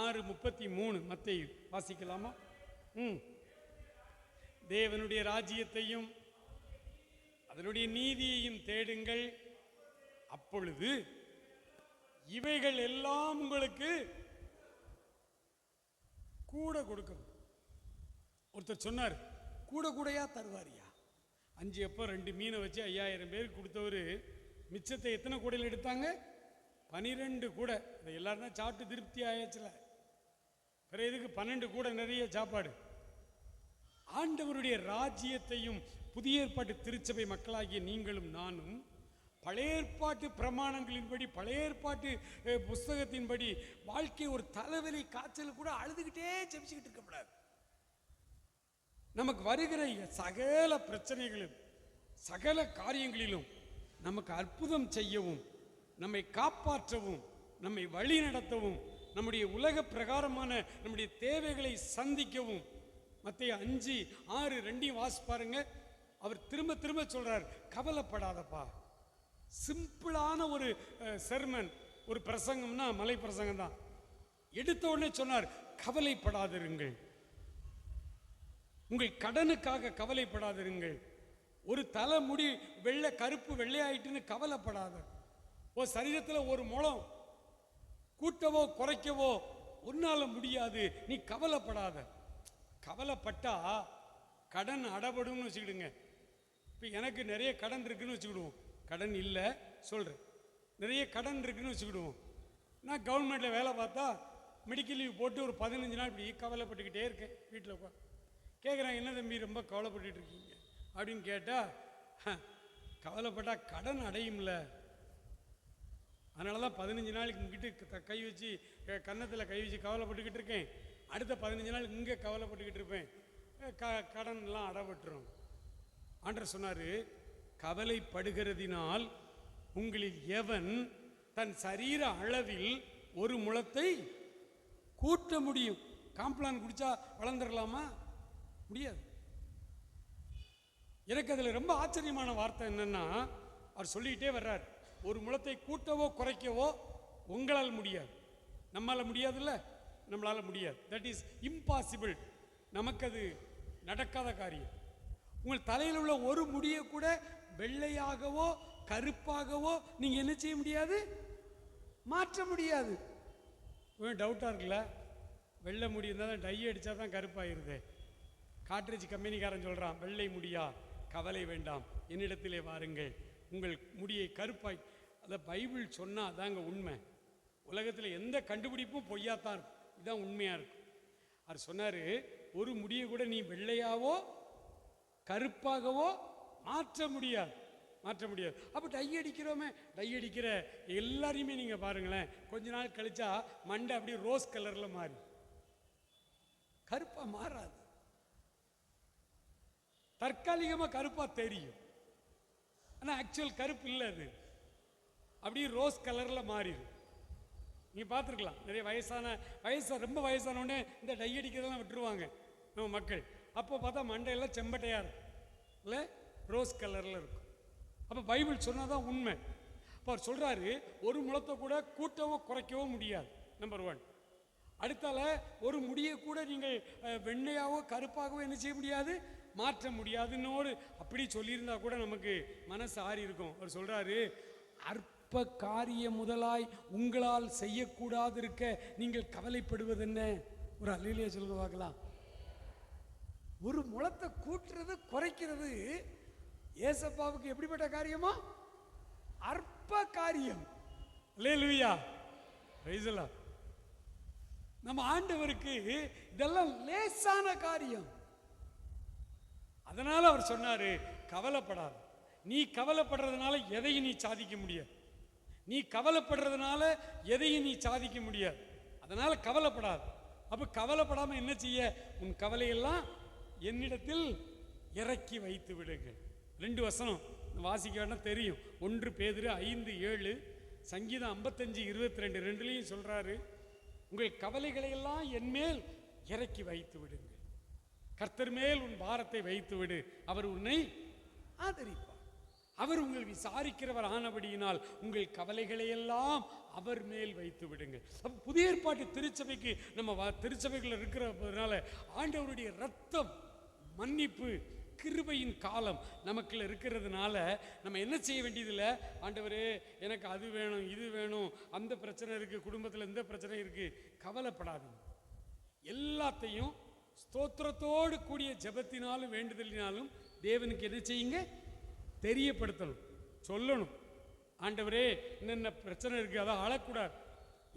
6:33 மத்தேயு வாசிக்கலாமா? தேவனுடைய ராஜ்யத்தையும் அதனுடைய நீதியையும் தேடுங்கள், அப்பொழுது இவைகள் எல்லாம் உங்களுக்கு கூட கொடுக்கும். ஒருத்தர் சொன்னார், கூட கூடையா தருவாரியா? 5 அப்போ 2 மீனை வச்சு 5000 பேருக்கு கொடுத்தவர் மிச்சத்தை எத்தனை கூடையில் எடுத்தாங்க? 12 கூட. இதை எல்லாரும் தான் சாப்பிட்டு திருப்தி ஆயாச்சுல, வேற எதுக்கு 12 கூட நிறைய சாப்பாடு? ஆண்டவருடைய ராஜ்யத்தையும் புதிய ஏற்பாட்டு திருச்சபை மக்களாகிய நீங்களும் நானும் பழைய ஏற்பாட்டு பிரமாணங்களின்படி, பழைய ஏற்பாட்டு புஸ்தகத்தின்படி வாழ்க்கை ஒரு தலைவலி காய்ச்சல் கூட அழுதுகிட்டே ஜெபிச்சுக்கிட்டு இருக்கக்கூடாது. நமக்கு வருகிற சகல பிரச்சனைகளும் சகல காரியங்களிலும் நமக்கு அற்புதம் செய்யவும், நம்மை காப்பாற்றவும், நம்மை வழி நடத்தவும், நம்முடைய உலக பிரகாரமான நம்முடைய தேவைகளை சந்திக்கவும். மத்தேயு 5:6 வாசி பாருங்க. அவர் திரும்ப திரும்ப சொல்றார், கவலைப்படாதப்பா. சிம்பிளான ஒரு செர்மன், ஒரு பிரசங்கம்னா மலை பிரசங்கம் தான். எடுத்த உடனே சொன்னார், கவலைப்படாதிருங்கள், உங்கள் கடனுக்காக கவலைப்படாதிருங்கள், ஒரு தலை முடி வெள்ளை கருப்பு வெள்ளையாயிட்டுன்னு கவலைப்படாத, சரீரத்தில் ஒரு முழம் கூட்டவோ குறைக்கவோ உன்னால முடியாது, நீ கவலைப்படாத. கவலைப்பட்டா கடன் அடபடும்னு வச்சுக்கிடுங்க. இப்போ எனக்கு நிறைய கடன் இருக்குன்னு வச்சுக்கிடுவோம், கடன் இல்லை சொல்கிறேன், நிறைய கடன் இருக்குன்னு வச்சுக்கிடுவோம். நான் கவர்மெண்ட்டில் வேலை பார்த்தா மெடிக்கல் லீவ் போட்டு ஒரு 15 நாள் இப்படி கவலைப்பட்டுக்கிட்டே இருக்கேன். வீட்டில் உட்காந்து கேட்குறாங்க, என்ன தம்பி ரொம்ப கவலைப்பட்டு இருக்கீங்க அப்படின்னு கேட்டால், கவலைப்பட்டால் கடன் அடையும்ல, அதனால தான் 15 நாளைக்கு இங்கிட்டு கை வச்சு கன்னத்தில் கை வச்சு கவலைப்பட்டுக்கிட்டு இருக்கேன், அடுத்த 15 நாள் இங்கே கவலைப்பட்டுக்கிட்டு இருப்பேன், கடன்லாம் அடப்பட்டுரும். ஆண்டவர் சொன்னார், கவலைப்படுகிறதினால் உங்களில் எவன் தன் சரீர அளவில் ஒரு முழத்தை கூட்ட முடியும்? காம்ப்ளான் குடிச்சா வளர்ந்துடலாமா? முடியாது. எனக்கு அதில் ரொம்ப ஆச்சரியமான வார்த்தை என்னன்னா, அவர் சொல்லிக்கிட்டே வர்றார், ஒரு முழத்தை கூட்டவோ குறைக்கவோ உங்களால் முடியாது. நம்மளால் முடியாதுல்ல, நம்மளால் முடியாது. That is impossible. நமக்கு அது நடக்காத காரியம். உங்கள் தலையில் உள்ள ஒரு முடியை கூட வெள்ளையாகவோ கருப்பாகவோ நீங்கள் என்ன செய்ய முடியாது, மாற்ற முடியாது. டவுட்டாக இருக்குல்ல, வெள்ளை முடி இருந்தால் தான் டை அடித்தா தான் கருப்பாயிருது. காட்ரேஜ் கம்பெனிக்காரன் சொல்கிறான், வெள்ளை முடியா கவலை வேண்டாம், என்னிடத்திலே வாருங்கள், உங்கள் முடியை கருப்பாய். அதை பைபிள் சொன்னால் அதாங்க உண்மை. உலகத்தில் எந்த கண்டுபிடிப்பும் பொய்யாத்தான் இருக்கும், இதுதான் உண்மையாக இருக்கும். அவர் சொன்னார், ஒரு முடியை கூட நீ வெள்ளையாவோ கருப்பாகவோ மாற்ற முடியாது, மாற்ற முடியாது. அப்போ டை அடிக்கிறோமே, டை அடிக்கிற எல்லாரையுமே நீங்கள் பாருங்களேன், கொஞ்ச நாள் கழிச்சா மண்டை அப்படியே ரோஸ் கலரில் மாறி கருப்பாக மாறாது. தற்காலிகமாக கருப்பாக தெரியும், ஆனால் ஆக்சுவல் கருப்பு இல்லை, அது அப்படியே ரோஸ் கலரில் மாறிடும். நீங்கள் பார்த்துருக்கலாம், நிறைய ரொம்ப வயசானோடனே இந்த டை அடிக்கிறதெல்லாம் விட்டுருவாங்க நம்ம மக்கள். அப்போ பார்த்தா மண்டையெல்லாம் செம்பட்டையாக இருக்கும், இல்லை ரோஸ் கலரில் இருக்கும். அப்போ பைபிள் சொன்னால் தான் உண்மை. அப்போ அவர் சொல்கிறாரு, ஒரு முழத்தை கூட கூட்டவோ குறைக்கவோ முடியாது, நம்பர் 1. அடுத்தால ஒரு முடியை கூட நீங்கள் வெண்ணையாவோ கருப்பாகவோ என்ன செய்ய முடியாது, மாற்ற முடியாதுன்னு அப்படி சொல்லியிருந்தா கூட நமக்கு மனசு ஆறி இருக்கும். அவர் சொல்கிறாரு, அற்ப காரியம் முதலாய் உங்களால் செய்யக்கூடாது இருக்க நீங்கள் கவலைப்படுவது என்ன? ஒரு அல்லேலூயா சொல்லுங்க பார்க்கலாம். ஒரு முழத்தை கூட்டுறது குறைக்கிறது ஏசப்பாவுக்கு எப்படிப்பட்ட காரியமா? காரியம். அல்லேலூயா, பிரைஸ் தி லார்ட். நம்ம ஆண்டவருக்கு இதெல்லாம் லேசான காரியம். அதனால அவர் சொன்னாரு, கவலைப்படாத. நீ கவலைப்படுறதுனால எதையும் நீ சாதிக்க முடியாது. நீ கவலைப்படுறதுனால எதையும் நீ சாதிக்க முடியாது. அதனால கவலைப்படாத. அப்ப கவலைப்படாம என்ன செய்ய? உன் கவலையெல்லாம் என்னிடத்தில் இறக்கி வைத்து விடுங்கள். 2 வசனம் வாசிக்க வேண்டாம், தெரியும். 1 பேதுரு 5:7, சங்கீதம் 55:22 ரெண்டுலையும் சொல்றாரு, உங்கள் கவலைகளை எல்லாம் என் மேல் இறக்கி வைத்து விடுங்கள். கர்த்தர் மேல் உன் பாரத்தை வைத்து விடு, அவர் உன்னை ஆதரிப்பார். அவர் உங்கள் விசாரிக்கிறவர் ஆனபடியினால் உங்கள் கவலைகளை எல்லாம் அவர் மேல் வைத்து விடுங்கள். புதிய ஏற்பாட்டு திருச்சபைக்கு நம்ம திருச்சபைகள் இருக்கிறதுனால ஆண்டவருடைய இரத்தம், மன்னிப்பு, கிருபையின் காலம் நமக்குள்ள இருக்கிறதுனால நம்ம என்ன செய்ய வேண்டியதில்லை, ஆண்டவரே எனக்கு அது வேணும், இது வேணும், அந்த பிரச்சனை இருக்கு, குடும்பத்தில் இந்த பிரச்சனை இருக்கு, கவலைப்படாதீங்க. எல்லாத்தையும் ஸ்தோத்திரத்தோடு கூடிய ஜெபத்தினாலும் வேண்டுதலினாலும் தேவனுக்கு என்ன செய்யுங்க? தெரியப்படுத்தணும், சொல்லணும். ஆண்டவரே என்னென்ன பிரச்சனை இருக்கு, அதை அழக்கூடாது.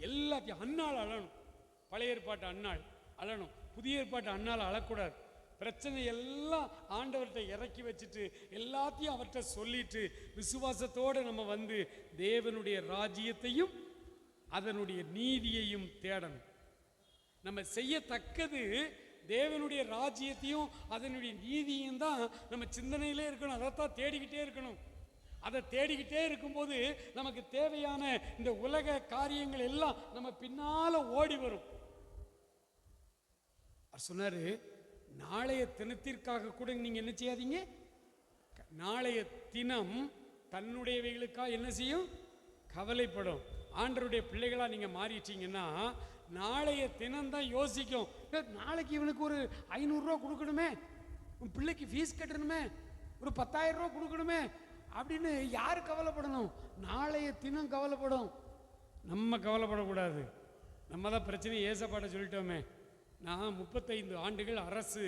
எல்லாத்தையும் அண்ணால் அழணும். பழைய ஏற்பாட்டு அண்ணாள் அழணும், புதிய ஏற்பாட்டு அண்ணால் அழக்கூடாது. பிரச்சனை எல்லாம் ஆண்டவர்கிட்ட இறக்கி வச்சுட்டு எல்லாத்தையும் அவர்கிட்ட சொல்லிட்டு விசுவாசத்தோடு நம்ம வந்து தேவனுடைய ராஜ்யத்தையும் அதனுடைய நீதியையும் தேடணும். நம்ம செய்யத்தக்கது தேவனுடைய ராஜ்யத்தையும் அதனுடைய நீதியும் தான் நம்ம சிந்தனையிலே இருக்கணும். அதைத்தான் தேடிக்கிட்டே இருக்கணும். அதை தேடிக்கிட்டே இருக்கும்போது நமக்கு தேவையான இந்த உலக காரியங்கள் எல்லாம் நம்ம பின்னால ஓடி வரும். சொன்னாரு, நாளைய தினத்திற்காக கூட நீங்க என்ன செய்யாதீங்க. நாளைய தினம் தன்னுடையவைகளுக்காக என்ன செய்யும்? கவலைப்படும். ஆண்டவருடைய பிள்ளைகளா நீங்க மாறிட்டீங்கன்னா நாளைய தினம் தான் யோசிக்கும், நாளைக்கு இவனுக்கு ஒரு 500 ரூபா கொடுக்கணுமே, உன் பிள்ளைக்கு ஃபீஸ் கட்டணுமே, ஒரு 10,000 ரூபா கொடுக்கணுமே அப்படின்னு யார் கவலைப்படணும்? நாளைய தினம் கவலைப்படும். நம்ம கவலைப்படக்கூடாது. நம்ம தான் பிரச்சனையை ஏசப்பாட்ட சொல்லிட்டோமே. நான் 35 ஆண்டுகள் அரசு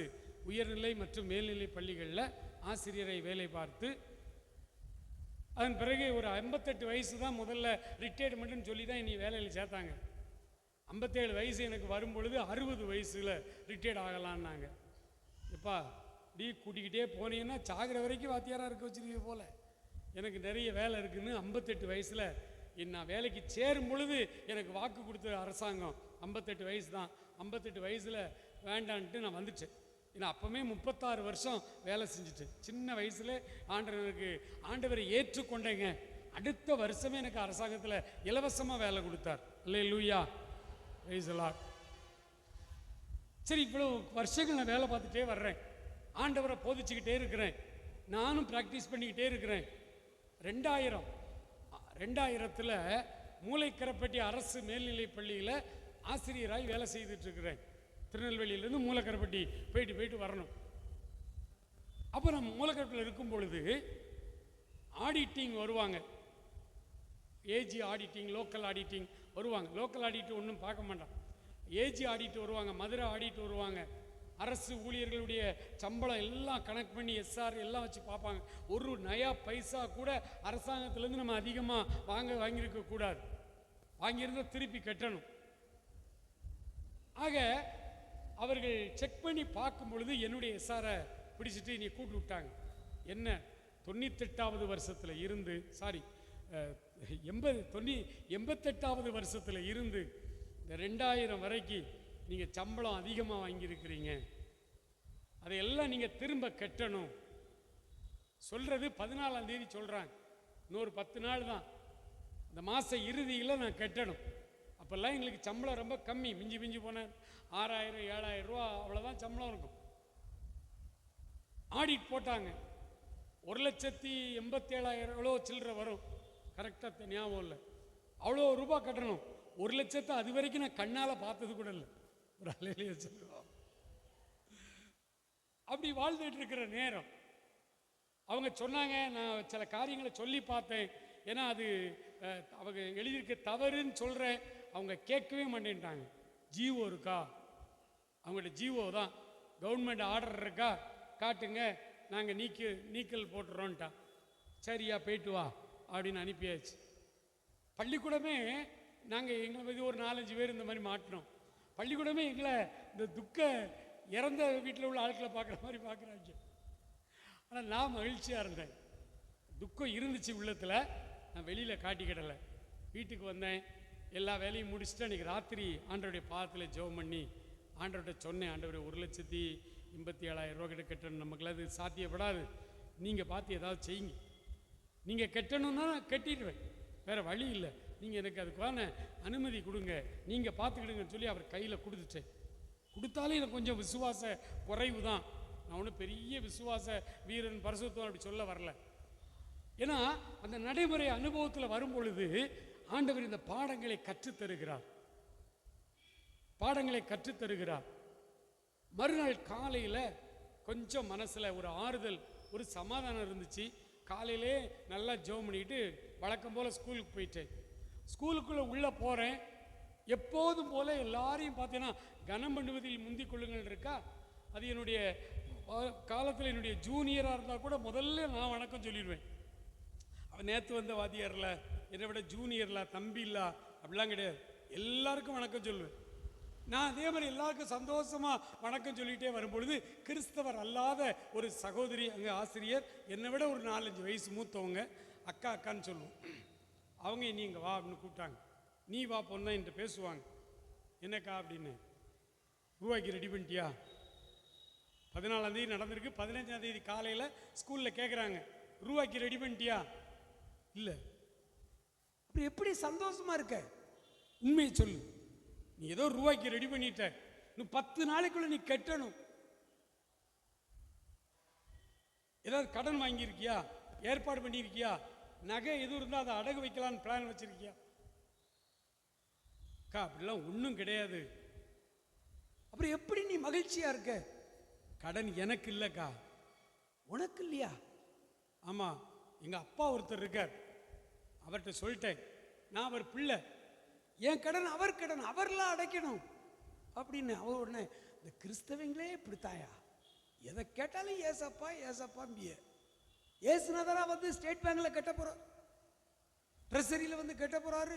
உயர்நிலை மற்றும் மேல்நிலை பள்ளிகளில் ஆசிரியரை வேலை பார்த்து, அதன் பிறகு ஒரு 58 வயசு தான் முதல்ல ரிட்டையர்மெண்ட்னு சொல்லி தான் என்னை வேலையில் சேர்த்தாங்க. 57 வயசு எனக்கு வரும்பொழுது 60 வயசில் ரிட்டையர்ட் ஆகலான்னாங்க. எப்பா டீ கூட்டிக்கிட்டே போனீங்கன்னா சாகிற வரைக்கும் வாத்தியாராக இருக்க வச்சிருக்க போல. எனக்கு நிறைய வேலை இருக்குன்னு 58 வயசில் நான் வேலைக்கு சேரும் பொழுது எனக்கு வாக்கு கொடுத்த அரசாங்கம் 58 வயசு தான். 58 வயசில் வேண்டான்ட்டு நான் வந்துட்டேன். ஏன்னா அப்போவே 36 வருஷம் வேலை செஞ்சுட்டேன். சின்ன வயசில் ஆண்டவரை ஏற்றுக்கொண்டேங்க. அடுத்த வருஷமே எனக்கு அரசாங்கத்தில் இலவசமாக வேலை கொடுத்தார். அல்லேலூயா, பிரைஸ் தி லார்ட். சரி, இவ்வளோ வருஷங்கள் நான் வேலை பார்த்துட்டே வர்றேன், ஆண்டவரை போதிச்சுக்கிட்டே இருக்கிறேன், நானும் ப்ராக்டிஸ் பண்ணிக்கிட்டே இருக்கிறேன். 2000 மூலைக்கரப்பட்டி அரசு மேல்நிலை பள்ளியில் ஆசிரியராய் வேலை செய்துட்டு இருக்கிறேன். திருநெல்வேலியிலேருந்து மூலைக்கரப்பட்டி போயிட்டு வரணும். அப்போ நம்ம மூலைக்கரப்பில் இருக்கும் பொழுது ஆடிட்டிங் வருவாங்க, ஏஜி ஆடிட்டிங், லோக்கல் ஆடிட்டிங் வருவாங்க. லோக்கல் ஆடிட்டு ஒன்றும் பார்க்க மாட்டான், ஏஜி ஆடிட்டு வருவாங்க, மதுரை ஆடிட்டு வருவாங்க. அரசு ஊழியர்களுடைய சம்பளம் எல்லாம் கணக்கு பண்ணி எஸ்ஆர் எல்லாம் வச்சு பார்ப்பாங்க. ஒரு நயா பைசா கூட அரசாங்கத்திலேருந்து நம்ம அதிகமாக வாங்கியிருக்க கூடாது, வாங்கியிருந்தால் திருப்பி கட்டணும். ஆக அவர்கள் செக் பண்ணி பார்க்கும் பொழுது என்னுடைய எஸ்ஆரை பிடிச்சிட்டு நீ கூட்டு விட்டாங்க. என்ன 98வது வருஷத்தில் இருந்து 88வது வருஷத்தில் இருந்து இந்த 2000 வரைக்கும் நீங்கள் சம்பளம் அதிகமாக வாங்கியிருக்கிறீங்க, அதையெல்லாம் நீங்கள் திரும்ப கட்டணும். சொல்கிறது 14ஆம் தேதி சொல்கிறாங்க, இன்னொரு 10 நாள் தான், இந்த மாத இறுதியில் நான் கட்டணும். அப்போல்லாம் எங்களுக்கு சம்பளம் ரொம்ப கம்மி, மிஞ்சி போனேன் 6000 7000 ரூபா அவ்வளோதான் சம்பளம் இருக்கும். ஆடிட் போட்டாங்க, 1,87,000 எவ்வளோ சில்லற வரும், கரெக்டாக ஞாபகம் இல்லை, அவ்வளோ ரூபா கட்டணும். 1,00,000 அது வரைக்கும் நான் கண்ணால் பார்த்தது கூட இல்லை. ஒரு அலையிலேயே சொல்லுவோம். அப்படி வாழ்ந்துட்டு இருக்கிற நேரம் அவங்க சொன்னாங்க, நான் சில காரியங்களை சொல்லி பார்த்தேன், ஏன்னா அது அவங்க எழுதியிருக்க தவறுன்னு சொல்கிறேன். அவங்க கேட்கவே மாட்டேன்ட்டாங்க. ஜிஓ இருக்கா, அவங்கள்ட்ட ஜிஓ தான், கவர்மெண்ட் ஆர்டர் இருக்கா காட்டுங்க, நாங்கள் நீக்கல் போட்டுறோன்ட்டான். சரியா போயிட்டு வா அப்படின்னு அனுப்பியாச்சு. பள்ளிக்கூடமே நாங்கள் எங்களை வந்து ஒரு 4-5 பேர் இந்த மாதிரி மாட்டினோம். பள்ளிக்கூடமே எங்களை இந்த துக்க இறந்த வீட்டில் உள்ள ஆட்களை பார்க்குற மாதிரி பார்க்குறாங்க. ஆனால் நான் மகிழ்ச்சியாக இருந்தேன். துக்கம் இருந்துச்சு உள்ளத்தில், நான் வெளியில் காட்டிக்கிடலை. வீட்டுக்கு வந்தேன், எல்லா வேலையும் முடிச்சுட்டு அன்றைக்கி ராத்திரி ஆண்டவருடைய பாதத்தில் ஜெபம் பண்ணி ஆண்டவர்கிட்ட சொன்னேன், ஆண்டவரை 1,87,000 ரூபா கிட்ட கட்டணும், நமக்குலாம் அது சாத்தியப்படாது, நீங்கள் பார்த்து ஏதாவது செய்யுங்க, நீங்கள் கட்டணும்னா நான் கட்டிடுவேன், வேறு வழி இல்லை, நீங்கள் எனக்கு அதுக்கான அனுமதி கொடுங்க, நீங்கள் பார்த்துக்கிடுங்கன்னு சொல்லி அவர் கையில் கொடுத்துட்டேன். கொடுத்தாலும் எனக்கு கொஞ்சம் விசுவாச குறைவு தான். நான் ஒன்றும் பெரிய விசுவாச வீரன் பரிசுத்தம் அப்படி சொல்ல வரல. ஏன்னா அந்த நடைமுறை அனுபவத்தில் வரும் பொழுது ஆண்டவர் இந்த பாடங்களை கற்றுத்தருகிறார். மறுநாள் காலையில் கொஞ்சம் மனசில் ஒரு ஆறுதல், ஒரு சமாதானம் இருந்துச்சு. காலையிலே நல்லா ஜெபம் பண்ணிட்டு வழக்கம் போல் ஸ்கூலுக்கு போயிட்டேன். ஸ்கூலுக்குள்ளே உள்ளே போகிறேன். எப்போதும் போல எல்லாரையும் பார்த்தீங்கன்னா கனம் பண்ணுவதில் முந்திக் கொள்ளுங்கள் இருக்கா. அது என்னுடைய காலத்தில் என்னுடைய ஜூனியராக இருந்தால் கூட முதல்ல நான் வணக்கம் சொல்லிடுவேன். அவன் நேற்று வந்த வாத்தியாரில், என்னை விட ஜூனியரில், தம்பி இல்லை அப்படிலாம் கிடையாது, எல்லாருக்கும் வணக்கம் சொல்லுவேன். நான் அதே மாதிரி எல்லாருக்கும் சந்தோஷமாக வணக்கம் சொல்லிகிட்டே வரும்பொழுது கிறிஸ்தவர் அல்லாத ஒரு சகோதரி, அங்கே ஆசிரியர், என்னை விட ஒரு 4-5 வயசு மூத்தவங்க, அக்கா அக்கான்னு சொல்லுவோம். அவங்க நீங்கள் வா அப்படின்னு கூப்பிட்டாங்க. நீ வா பொண்ணா என்கிட்ட பேசுவாங்க. என்னக்கா அப்படின்னு, ரூபாய்க்கு ரெடி பண்ணிட்டியா? 14ஆம் தேதி நடந்திருக்கு. 15ஆம் தேதி காலையில் ஸ்கூலில் கேட்குறாங்க, ரூபாய்க்கு ரெடி பண்ணிட்டியா? இல்லை. அப்படி எப்படி சந்தோஷமா இருக்க? உண்மையை சொல்லு. நீ ஏதோ ரூபாய்க்கு ரெடி பண்ணிட்ட, இன்னும் 10 நாளைக்குள்ள நீ கட்டணும். ஏதாவது கடன் வாங்கியிருக்கியா? ஏற்பாடு பண்ணியிருக்கியா? நகை எதுவும் இருந்தால் அதை அடகு வைக்கலான்னு பிளான் வச்சிருக்கியா? அக்கா அப்படிலாம் ஒன்றும் கிடையாது. அப்புறம் எப்படி நீ மகிழ்ச்சியா இருக்க? கடன் எனக்கு இல்லைக்கா. உனக்கு இல்லையா? ஆமாம், எங்கள் அப்பா ஒருத்தர் இருக்கார், அவர்கிட்ட சொல்லிட்டேன், நான் அவர் பிள்ளை, என் கடன் அவர் கடன், அவர்லாம் அடைக்கணும் அப்படின்னு. அவர் உடனே, இந்த கிறிஸ்தவங்களே இப்படித்தாயா, எதை கேட்டாலும் ஏசப்பா ஏசப்பாம்பிய. ஏசுனாதாரா வந்து ஸ்டேட் பேங்க்ல கட்ட போறார், ட்ரெஸரியில் வந்து கட்ட போறாரு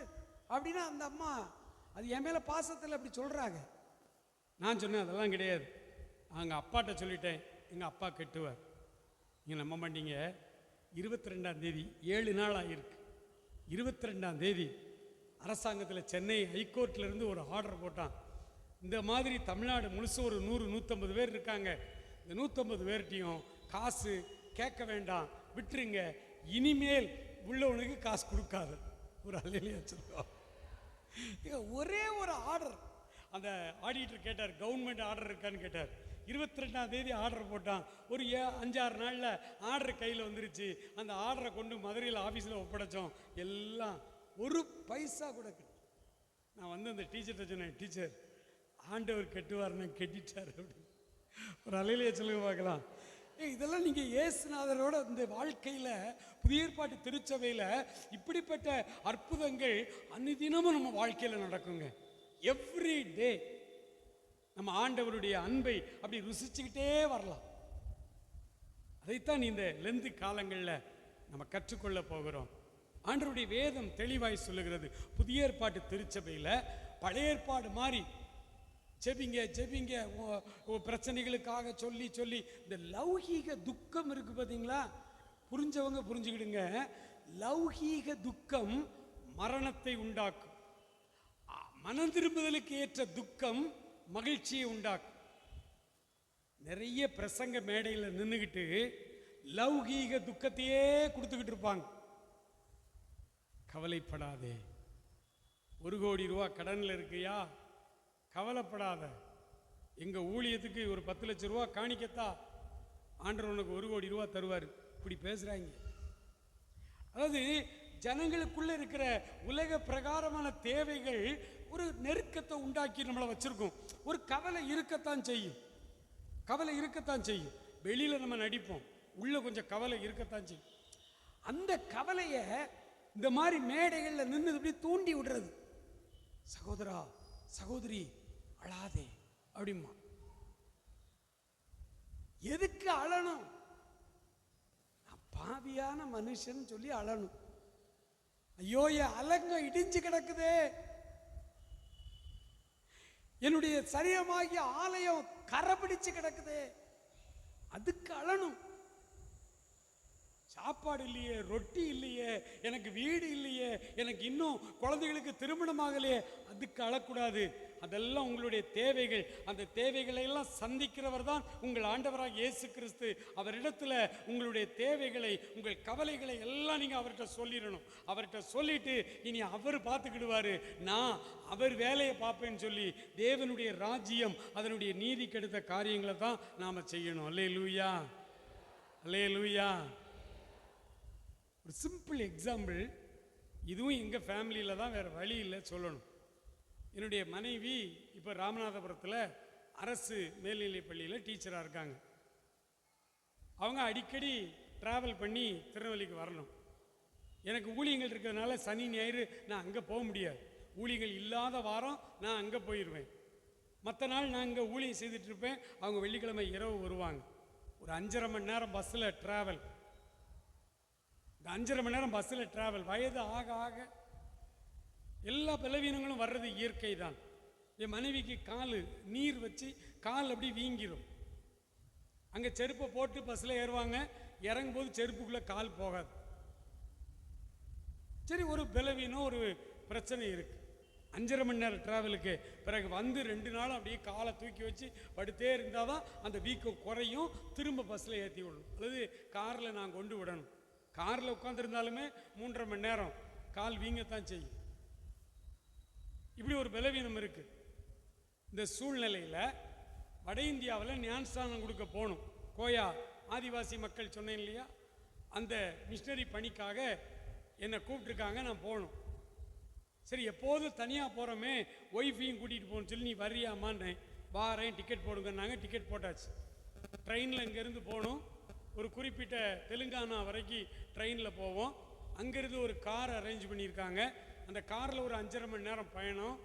அப்படின்னா அந்த அம்மா அது என் மேலே பாசத்தில் அப்படி சொல்கிறாங்க. நான் சொன்னேன் அதெல்லாம் கிடையாது, எங்கள் அப்பாட்ட சொல்லிட்டேன், எங்கள் அப்பா கட்டுவார். நீங்கள் நம்ப மாட்டீங்க, 22ஆம் தேதி 7 நாள் ஆகிருக்கு. 22ஆம் தேதி அரசாங்கத்தில் சென்னை ஹைகோர்ட்லேருந்து ஒரு ஆர்டர் போட்டான். இந்த மாதிரி தமிழ்நாடு முழுசும் ஒரு 100-150 பேர் இருக்காங்க, இந்த 150 பேர்கிட்டையும் காசு கேட்க வேண்டாம், விட்டுருங்க, இனிமேல் உள்ளவனுக்கு காசு கொடுக்காது. ஒரு அல்லேலூயா சொல்லுவோம். ஒரே ஒரு ஆர்டர். அந்த ஆடிட்டர் கேட்டார், கவர்மெண்ட் ஆர்டர் இருக்கான்னு கேட்டார். 22ஆம் தேதி ஆர்டர் போட்டான். ஒரு 5-6 நாளில் ஆர்டர் கையில் வந்துருச்சு. அந்த ஆர்டரை கொண்டு மதுரையில் ஆஃபீஸில் ஒப்படைச்சோம். எல்லாம் ஒரு பைசா கூட நான் வந்து அந்த டீச்சர்கிட்ட சொன்னேன், டீச்சர் ஆண்டவர் கட்டுவார்னு கட்டிட்டார் அப்படின்னு. ஒரு அல்லேலூயா சொல்லுங்க பார்க்கலாம். இதெல்லாம் நீங்கள் இயேசுநாதரோட இந்த வாழ்க்கையில், புதிய ஏற்பாட்டு திருச்சபையில் இப்படிப்பட்ட அற்புதங்கள் அன்னிதினமும் நம்ம வாழ்க்கையில் நடக்குங்க. எவ்ரி டே நம்ம ஆண்டவருடைய அன்பை அப்படி ருசிச்சுக்கிட்டே வரலாம். அதைத்தான் இந்த லெந்து காலங்களில் நம்ம கற்றுக்கொள்ள போகிறோம். ஆண்டவருடைய வேதம் தெளிவாய் சொல்லுகிறது. புதிய ஏற்பாட்டு திருச்சபையில் பழைய ஏற்பாடு மாதிரி ஜெபிங்க ஜெபிங்க பிரச்சனைகளுக்காக சொல்லி சொல்லி இந்த லௌகீக துக்கம் இருக்கு பார்த்தீங்களா, புரிஞ்சவங்க புரிஞ்சுக்கிடுங்க. லௌகீக துக்கம் மரணத்தை உண்டாக்கும், மனம் திரும்புதலுக்கு ஏற்ற துக்கம் மகிழ்ச்சியை உண்டாக்கும். நிறைய பிரசங்க மேடையில் நின்றுக்கிட்டு லௌகீக துக்கத்தையே கொடுத்துக்கிட்டு இருப்பாங்க. கவலைப்படாதே, 1 கோடி ரூபா கடனில் இருக்கியா, கவலைப்படாத, எங்கள் ஊழியத்துக்கு ஒரு 10 லட்சம் ரூபா காணிக்கத்தா, ஆண்டவர் உனக்கு 1 கோடி ரூபா தருவார். இப்படி பேசுகிறாங்க. அதாவது ஜனங்களுக்குள்ள இருக்கிற உலக பிரகாரமான தேவைகள் ஒரு நெருக்கத்தை உண்டாக்கி நம்மளை வச்சிருக்கோம். ஒரு கவலை இருக்கத்தான் செய்யும், கவலை இருக்கத்தான் செய்யும். வெளியில் நம்ம நடிப்போம், உள்ள கொஞ்சம் கவலை இருக்கத்தான் செய்யும். அந்த கவலையை இந்த மாதிரி மேடைகளில் நின்று இப்படி தூண்டி விடுறது. சகோதரா சகோதரி அழாதே அப்படிமா. எதுக்கு அழணும்? நான் பாவியான மனுஷன் சொல்லி அழணும். ஐயோ என் அலங்கம் இடிஞ்சு கிடக்குதே, என்னுடைய சரீரமாகிய ஆலயம் கரை பிடிச்சு கிடக்குதே, அதுக்கு அழணும். சாப்பாடு இல்லையே, ரொட்டி இல்லையே, எனக்கு வீடு இல்லையே, எனக்கு இன்னும் குழந்தைகளுக்கு திருமணம் ஆகலையே, அதுக்கு அழக்கூடாது. அதெல்லாம் உங்களுடைய தேவைகள். அந்த தேவைகளை எல்லாம் சந்திக்கிறவர் தான் உங்கள் ஆண்டவராக இயேசு கிறிஸ்து. அவரிடத்துல உங்களுடைய தேவைகளை, உங்கள் கவலைகளை எல்லாம் நீங்க அவர்கிட்ட சொல்லிடணும். அவர்கிட்ட சொல்லிட்டு இனி அவர் பார்த்துக்கிடுவாரு, நான் அவர் வேலையை பார்ப்பேன்னு சொல்லி தேவனுடைய ராஜ்யம், அதனுடைய நீதி கெடுத்த காரியங்களை தான் நாம செய்யணும். அல்லேலூயா, அல்லேலூயா. ஒரு சிம்பிள் எக்ஸாம்பிள், இதுவும் எங்கள் ஃபேமிலியில் தான், வேறு வழி இல்லை சொல்லணும். என்னுடைய மனைவி இப்போ ராமநாதபுரத்தில் அரசு மேல்நிலைப் பள்ளியில் டீச்சராக இருக்காங்க. அவங்க அடிக்கடி ட்ராவல் பண்ணி திருநெல்வேலிக்கு வரணும். எனக்கு ஊழியங்கள் இருக்கிறதுனால சனி ஞாயிறு நான் அங்கே போக முடியாது. ஊழியங்கள் இல்லாத வாரம் நான் அங்கே போயிடுவேன். மற்ற நாள் நான் இங்கே ஊழியம் செய்துட்ருப்பேன். அவங்க வெள்ளிக்கிழமை இரவு வருவாங்க. ஒரு 5.5 மணி நேரம் பஸ்ஸில் ட்ராவல். இந்த 5.5 மணி நேரம் பஸ்ஸில் ட்ராவல். வயது ஆக ஆக எல்லா பலவீனங்களும் வர்றது இயற்கை தான். என் மனைவிக்கு கால் நீர் வச்சு கால் அப்படி வீங்கிரும். அங்கே செருப்பை போட்டு பஸ்ஸில் ஏறுவாங்க. இறங்கும்போது செருப்புக்குள்ளே கால் போகாது. சரி, ஒரு பலவீனம், ஒரு பிரச்சனை இருக்கு. 5.5 மணி நேரம் ட்ராவலுக்கு பிறகு வந்து 2 நாளும் அப்படியே காலை தூக்கி வச்சு படுத்தே இருந்தால் தான் அந்த வீக்கம் குறையும். திரும்ப பஸ்ஸில் ஏற்றி விடணும், அல்லது காரில் நான் கொண்டு விடணும். காரில் உட்காந்துருந்தாலுமே 3.5 மணி நேரம் கால் வீங்கத்தான் செய்யும். இப்படி ஒரு பலவீனம் இருக்கு. இந்த சூழ்நிலையில் வட இந்தியாவில் ஞானஸ்தானம் கொடுக்க போகணும். கோயா ஆதிவாசி மக்கள் சொன்னேன் இல்லையா, அந்த மிஷினரி பணிக்காக என்னை கூப்பிட்டுருக்காங்க, நான் போகணும். சரி, எப்போதும் தனியாக போகிறோமே, ஒய்ஃபையும் கூட்டிகிட்டு போகணும்னு சொல்லி, நீ வர்றியாமான்னு, வாரேன், டிக்கெட் போடுங்கன்னாங்க. டிக்கெட் போட்டாச்சு. ட்ரெயினில் இங்கேருந்து போகணும். ஒரு குறிப்பிட்ட தெலுங்கானா வரைக்கும் ட்ரெயினில் போவோம். அங்கேருந்து ஒரு கார் அரேஞ்ச் பண்ணியிருக்காங்க. அந்த காரில் ஒரு 5.5 மணி நேரம் பயணம்,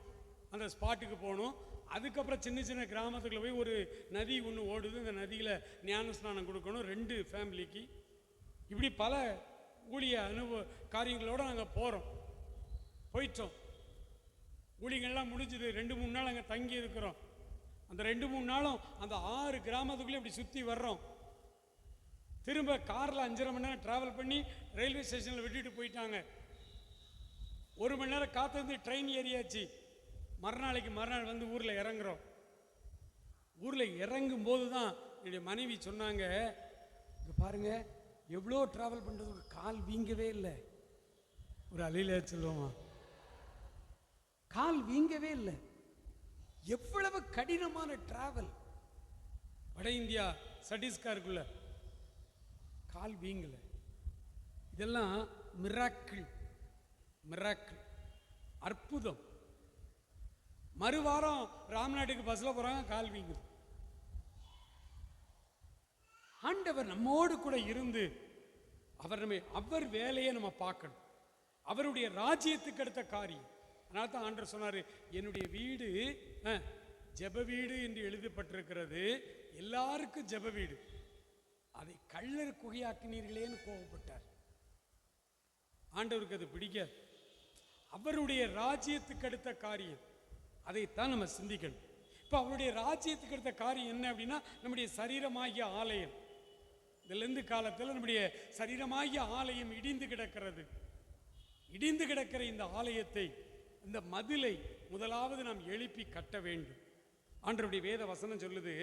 அந்த ஸ்பாட்டுக்கு போகணும். அதுக்கப்புறம் சின்ன சின்ன கிராமத்துக்குள்ள போய் ஒரு நதி ஒன்று ஓடுது, அந்த நதியில் ஞானஸ்நானம் கொடுக்கணும் 2 ஃபேமிலிக்கு. இப்படி பல ஊழிய காரியங்களோடு நாங்கள் போகிறோம். போயிட்டோம், ஊழியங்கள்லாம் முடிஞ்சுது. 2-3 நாள் அங்கே தங்கி இருக்கிறோம். அந்த 2-3 நாளும் அந்த 6 கிராமத்துக்குள்ளே இப்படி சுற்றி வர்றோம். திரும்ப காரில் 5.5 மணி நேரம் ட்ராவல் பண்ணி ரயில்வே ஸ்டேஷனில் விட்டுட்டு போயிட்டாங்க. 1 மணி நேரம் காத்திருந்து ட்ரெயின் ஏறியாச்சு. மறுநாள் வந்து ஊரில் இறங்குறோம். ஊரில் இறங்கும் போது தான் என்னுடைய மனைவி சொன்னாங்க, இங்கே பாருங்க, எவ்வளோ ட்ராவல் பண்ணுறது, கால் வீங்கவே இல்லை. ஒரு அலையில சொல்லுவோமா, கால் வீங்கவே இல்லை. எவ்வளவு கடினமான டிராவல். வட இந்தியா சட்டீஸ்கருக்குள்ள கால் வீங்கல. இதெல்லாம் மிராக்கிள், அற்புதம். மறுவாரம் ராம்நாட்டுக்கு பஸ்ல போறாங்க, கால் வீங்குது. ஆண்டவர் நம்மோடு கூட இருந்து அவர் வேலையை நம்ம பார்க்கணும். அவருடைய ராஜ்யத்துக்கு அடுத்த காரியம். அதனால தான் ஆண்டவர் சொன்னாரு, என்னுடைய வீடு ஜெப வீடு என்று எழுதப்பட்டிருக்கிறது, எல்லாருக்கும் ஜெப வீடு, அதை கள்ளர் குகையாக்கினீர்களேன்னு கோபப்பட்டார். ஆண்டவருக்கு அது பிடிக்காது. அவருடைய ராஜ்யத்துக்கு அடுத்த காரியம், அதைத்தான் நம்ம சிந்திக்கணும். இப்போ அவருடைய ராஜ்யத்துக்கு அடுத்த காரியம் என்ன அப்படின்னா, நம்முடைய சரீரமாகிய ஆலயம். இதிலிருந்து காலத்தில் நம்முடைய சரீரமாகிய ஆலயம் இடிந்து கிடக்கிறது. இடிந்து கிடக்கிற இந்த ஆலயத்தை, இந்த மதிலை முதலாவது நாம் எழுப்பி கட்ட வேண்டும். ஆண்டவருடைய வேத வசனம் சொல்லுது,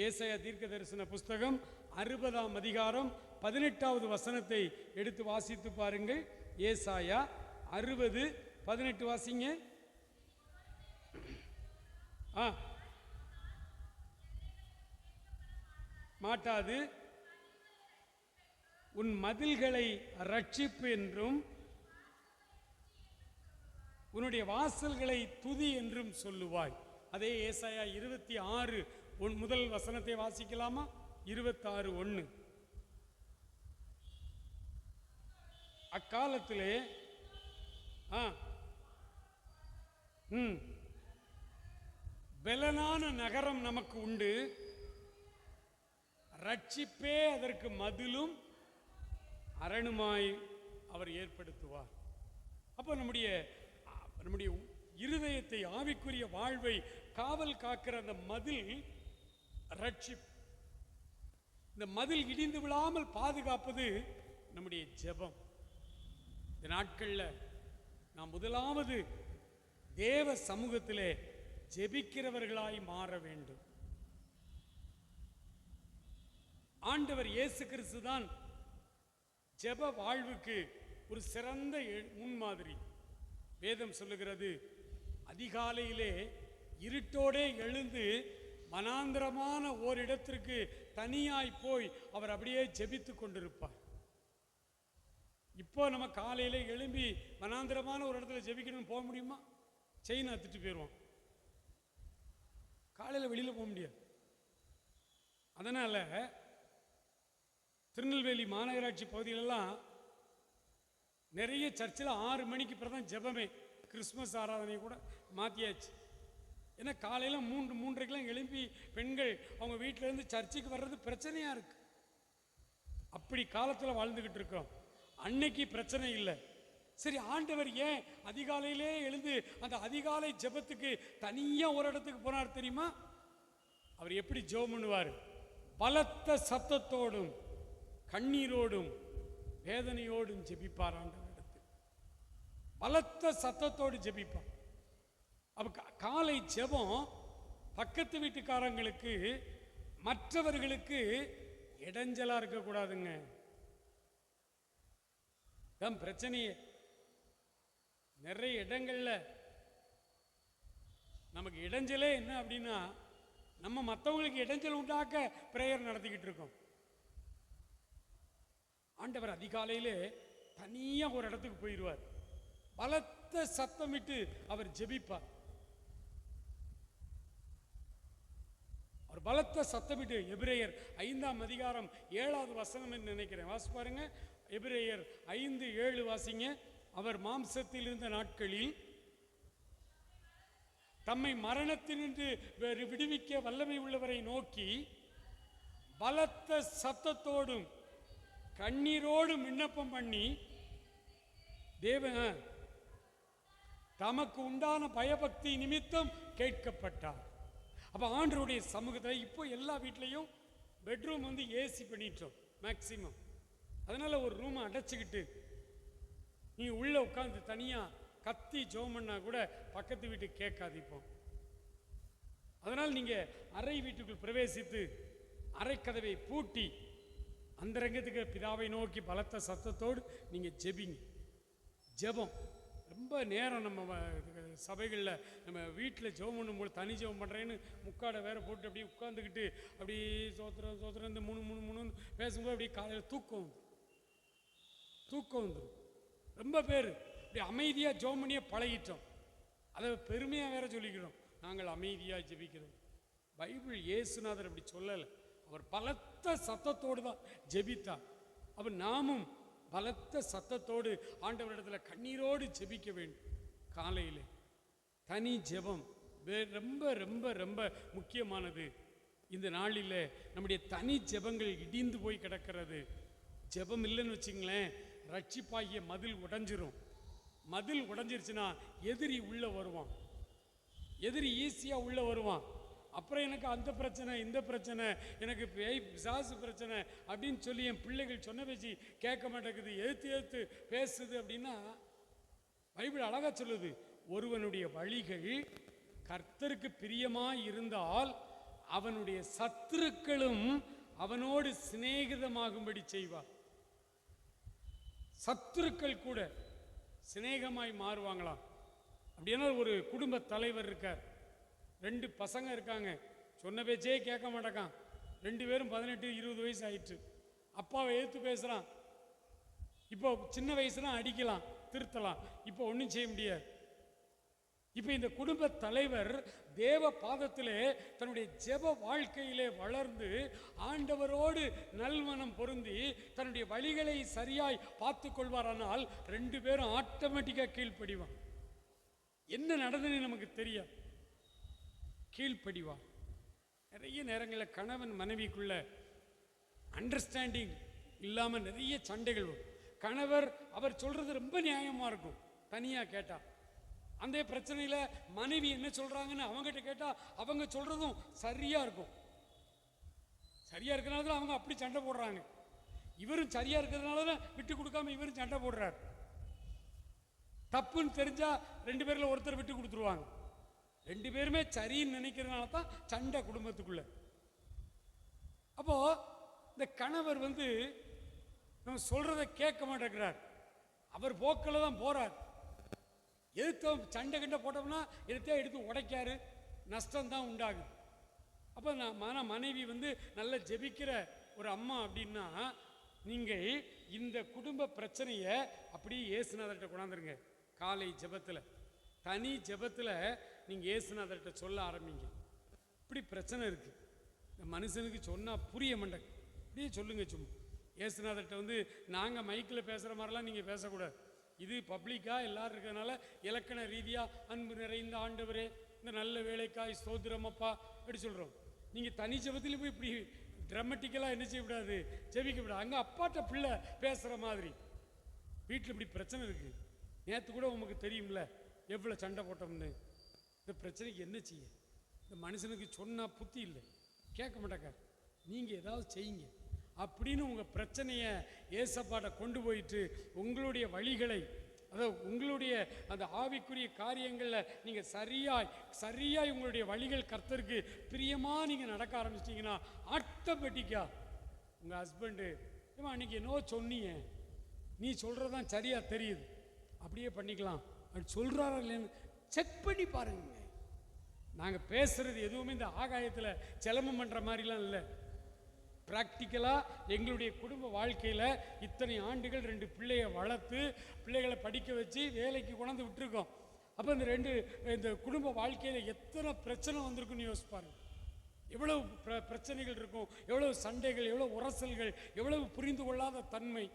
ஏசாயா தீர்க்க தரிசன புஸ்தகம் 60ஆம் அதிகாரம் 18வது வசனத்தை எடுத்து வாசித்து பாருங்கள். ஏசாயா 60:18 வாசிங்க. மாட்டாது, உன் மதில்களை ரட்சிப்பு என்றும் உன்னுடைய வாசல்களை துதி என்றும் சொல்லுவாய். அதே ஏசாயா 26 முதல் வசனத்தை வாசிக்கலாமா? 26:1. அக்காலத்திலே பெலனான நகரம் நமக்கு உண்டு, ரட்சிப்பே அதற்கு மதிலும் அரணுமாய் அவர் ஏற்படுத்துவார். அப்போ நம்முடைய இருதயத்தை, ஆவிக்குரிய வாழ்வை காவல் காக்கிற அந்த மதில் ரட்சிப்பு. இந்த மதில் இடிந்து விழாமல் பாதுகாப்பது நம்முடைய ஜெபம். இந்த நாட்களில் நாம் முதலாவது தேவ சமூகத்திலே ஜெபிக்கிறவர்களாய் மாற வேண்டும். ஆண்டவர் இயேசு கிறிஸ்து தான் ஜெப வாழ்வுக்கு ஒரு சிறந்த முன்மாதிரி. வேதம் சொல்லுகிறது, அதிகாலையிலே இருட்டோடே எழுந்து வனாந்திரமான ஓரிடத்திற்கு தனியாய் போய் அவர் அப்படியே ஜெபித்து கொண்டிருப்பார். இப்போ நம்ம காலையில எழும்பி வனாந்திரமான ஒரு இடத்துல ஜெபிக்கணும்னு போக முடியுமா? செயின் அத்துட்டு போயிடுவோம். காலையில் வெளியில் போக முடியாது. அதனால திருநெல்வேலி மாநகராட்சி பகுதியிலெல்லாம் நிறைய சர்ச்சில் 6 மணிக்கு பிறகு ஜெபமே. கிறிஸ்மஸ் ஆராதனை கூட மாற்றியாச்சு. ஏன்னா காலையில் 3:30க்கெல்லாம் எழுப்பி பெண்கள் அவங்க வீட்டிலேருந்து சர்ச்சுக்கு வர்றது பிரச்சனையாக இருக்கு. அப்படி காலத்தில் வாழ்ந்துக்கிட்டு இருக்கோம். அன்னைக்கு பிரச்சனை இல்லை. சரி, ஆண்டவர் ஏன் அதிகாலையிலே எழுந்து அந்த அதிகாலை ஜெபத்துக்கு தனியாக ஒரு இடத்துக்கு போனார் தெரியுமா? அவர் எப்படி ஜெபம் பண்ணுவார்? பலத்த சத்தத்தோடும் கண்ணீரோடும் வேதனையோடும் ஜெபிப்பார். ஆண்டவர் இடத்தில் பலத்த சத்தத்தோடு ஜெபிப்பார். அப்ப காலை ஜெபம் பக்கத்து வீட்டுக்காரங்களுக்கு, மற்றவர்களுக்கு இடைஞ்சலா இருக்கக்கூடாதுங்க. தான் பிரச்சனையே. நிறைய இடங்கள்ல நமக்கு இடைஞ்சலே என்ன அப்படின்னா, நம்ம மற்றவங்களுக்கு இடைஞ்சல் உண்டாக்க பிரேயர் நடத்திக்கிட்டு இருக்கோம். ஆண்டவர் அதிகாலையிலே தனியா ஒரு இடத்துக்கு போயிடுவார். பலத்த சத்தமிட்டு அவர் ஜெபிப்பார். அவர் பலத்த சத்தமிட்டு, எபிரேயர் 5ஆம் அதிகாரம் 7வது வசனம் என்று நினைக்கிறேன், வாசி பாருங்க. எபிரேயர் 5:7 வாசிங்க. அவர் மாம்சத்தில் இருந்த நாட்களில் தம்மை மரணத்தினின்று விடுவிக்க வல்லமை உள்ளவரை நோக்கி பலத்த சத்தத்தோடும் கண்ணீரோடும் விண்ணப்பம் பண்ணி தமக்கு உண்டான பயபக்தி நிமித்தம் கேட்கப்பட்டார். அப்ப ஆண்டவருடைய சமூகத்தில் இப்போ எல்லா வீட்லையும் பெட்ரூம் ஏசி பண்ணிட்டோம் மேக்சிமம். அதனால ஒரு ரூமை அடைச்சிக்கிட்டு நீ உள்ள உட்காந்து தனியா கத்தி ஜெபம் பண்ணா கூட பக்கத்து வீட்டுக்கு கேட்காது இப்போ. அதனால் நீங்க அறை வீட்டுக்குள் பிரவேசித்து அறை கதவை பூட்டி அந்த ரங்கத்துக்கு பிதாவை நோக்கி பலத்த சத்தத்தோடு நீங்க ஜெபிங்க. ஜெபம் ரொம்ப நேரம் நம்ம சபைகளில் நம்ம வீட்டில் ஜெபம் பண்ணும்போது தனி ஜெபம் பண்ணுறேன்னு முக்காடை வேற போட்டு அப்படியே உட்காந்துக்கிட்டு அப்படி சோத்திரம் சோத்திரம் இந்த மூணு பேசும்போது அப்படியே காலையில் தூக்கம் வந்துடும். ரொம்ப பேர் இப்படி அமைதியாக ஜெபம் பண்ணியே பழகிட்டோம். அதை பெருமையாக வேற சொல்லிக்கிறோம், நாங்கள் அமைதியாக ஜெபிக்கிறோம். பைபிள் இயேசுநாதர் அப்படி சொல்லலை. அவர் பலத்த சத்தத்தோடு தான் ஜெபித்தார். அவர் நாமும் பலத்த சத்தத்தோடு ஆண்டவரிடத்தில் கண்ணீரோடு ஜெபிக்க வேண்டும். காலையில் தனி ஜெபம் ரொம்ப ரொம்ப ரொம்ப முக்கியமானது. இந்த நாளில் நம்முடைய தனி ஜெபங்கள் இடிந்து போய் கிடக்கிறது. ஜெபம் இல்லைன்னு வச்சுங்களேன், ரட்சிப்பாகிய மதில் உடைஞ்சிரும். மதில் உடைஞ்சிருச்சுன்னா எதிரி உள்ள வருவான். எதிரி ஈஸியாக உள்ள வருவான். அப்புறம் எனக்கு அந்த பிரச்சனை, இந்த பிரச்சனை, எனக்கு பிசாசு பிரச்சனை அப்படின்னு சொல்லி என் பிள்ளைகள் சொன்ன பேச்சு கேட்க மாட்டேங்குது, எதிர்த்து பேசுது அப்படின்னா, பைபிள் அழகா சொல்லுது, ஒருவனுடைய வழிகள் கர்த்தருக்கு பிரியமாய் இருந்தால் அவனுடைய சத்துருக்களும் அவனோடு சிநேகிதமாகும்படி செய்வார். சத்துருக்கள் கூட சிநேகமாய் மாறுவாங்களாம். அப்படின்னா ஒரு குடும்ப தலைவர் இருக்கார், 2 பசங்க இருக்காங்க, சொன்ன பேச்சே கேட்க மாட்டேக்கான். 2 பேரும் 18-20 வயசு ஆயிடுச்சு. அப்பாவை எதிர்த்து பேசுறான். இப்போ சின்ன வயசுல அடிக்கலாம், திருத்தலாம், இப்போ ஒன்றும் செய்ய முடியாது. இப்போ இந்த குடும்ப தலைவர் தேவ பாதத்திலே தன்னுடைய ஜெப வாழ்க்கையிலே வளர்ந்து ஆண்டவரோடு நல்மனம் பொருந்தி தன்னுடைய வழிகளை சரியாய் பார்த்து கொள்வாரானால் 2 பேரும் ஆட்டோமேட்டிக்காக கீழ்ப்படிவான். என்ன நடந்ததுன்னு நமக்கு தெரியும், கீழ்ப்படிவான். நிறைய நேரங்களில் கணவன் மனைவிக்குள்ள அண்டர்ஸ்டாண்டிங் இல்லாமல் நிறைய சண்டைகள் வரும். கணவர் அவர் சொல்றது ரொம்ப நியாயமாக இருக்கும், தனியாக கேட்டா. அந்த பிரச்சனையில் மனைவி என்ன சொல்கிறாங்கன்னு அவங்ககிட்ட கேட்டால் அவங்க சொல்கிறதும் சரியாக இருக்கும். சரியாக இருக்கிறனால தான் அவங்க அப்படி சண்டை போடுறாங்க. இவரும் சரியாக இருக்கிறதுனால தான் விட்டு கொடுக்காம இவரும் சண்டை போடுறார். தப்புன்னு தெரிஞ்சால் 2 பேரில் ஒருத்தர் விட்டு கொடுத்துருவாங்க. 2 பேருமே சரின்னு நினைக்கிறதுனால தான் சண்டை குடும்பத்துக்குள்ள. அப்போது இந்த கணவர் நம்ம சொல்கிறத கேட்க மாட்டேங்கிறார். அவர் போக்கில் தான் போகிறார். எதுக்கு சண்டை கண்டை போட்டோம்னா எடுத்து உடைக்காரு, நஷ்டம்தான் உண்டாகுது. அப்போ மனைவி நல்ல ஜெபிக்கிற ஒரு அம்மா அப்படின்னா, நீங்கள் இந்த குடும்ப பிரச்சனையை அப்படியே இயேசுநாதர்கிட்ட கொண்டாந்துருங்க. காலை ஜெபத்தில், தனி ஜெபத்தில் நீங்கள் இயேசுநாதர்கிட்ட சொல்ல ஆரம்பிங்க. இப்படி பிரச்சனை இருக்குது, இந்த மனுஷனுக்கு சொன்னால் புரிய மாட்டேங்க, இப்படியே சொல்லுங்க. சும்மா இயேசுநாதர்கிட்ட நாங்கள் மைக்கில் பேசுகிற மாதிரிலாம் நீங்கள் பேசக்கூடாது. இது பப்ளிக்காக எல்லோரும் இருக்கிறதுனால இலக்கண ரீதியாக அன்பு நிறைந்த ஆண்டவரே, இந்த நல்ல வேலைக்காய் ஸ்தோத்திரம் அப்பா அப்படி சொல்கிறோம். நீங்கள் தனி ஜெபத்தில் போய் இப்படி ட்ராமட்டிக்கலாக என்ன செய்யக்கூடாது, ஜெபிக்க விடாது. அங்கே அப்பாட்ட பிள்ளை பேசுகிற மாதிரி. வீட்டில் இப்படி பிரச்சனை இருக்குது. நேற்று கூட உங்களுக்கு தெரியும்ல எவ்வளோ சண்டை போட்டோம்னு. இந்த பிரச்சனைக்கு என்ன செய்ய? இந்த மனுஷனுக்கு சொன்னால் புத்தி இல்லை, கேட்க மாட்டாங்க. நீங்கள் ஏதாவது செய்யுங்க அப்படின்னு உங்கள் பிரச்சனையை ஏசப்பாட்ட கொண்டு போயிட்டு உங்களுடைய வழிகளை, அதாவது உங்களுடைய அந்த ஆவிக்குரிய காரியங்களில் நீங்கள் சரியாய் உங்களுடைய வழிகள் கர்த்தருக்கு பிரியமாக நீங்கள் நடக்க ஆரம்பிச்சிட்டிங்கன்னா ஆட்டோமேட்டிக்காக உங்கள் ஹஸ்பண்டு அன்றைக்கி என்னவோ சொன்னீங்க, நீ சொல்கிறதான் சரியாக தெரியுது, அப்படியே பண்ணிக்கலாம் அப்படி சொல்கிறாரா இல்லைன்னு செக் பண்ணி பாருங்க. நாங்கள் பேசுகிறது எதுவுமே இந்த ஆகாயத்தில் செலமம் பண்ணுற மாதிரிலாம் இல்லை. ப்ராக்டிக்கலாக எங்களுடைய குடும்ப வாழ்க்கையில் இத்தனை ஆண்டுகள் 2 பிள்ளையை வளர்த்து பிள்ளைகளை படிக்க வச்சு வேலைக்கு கொண்டாந்து விட்டுருக்கோம். அப்போ இந்த குடும்ப வாழ்க்கையில் எத்தனை பிரச்சனை வந்திருக்குன்னு யோசிப்பாரு. எவ்வளவு பிரச்சனைகள் இருக்கும், எவ்வளவு சண்டைகள், எவ்வளவு உரசல்கள், எவ்வளவு புரிந்து கொள்ளாத தன்மை.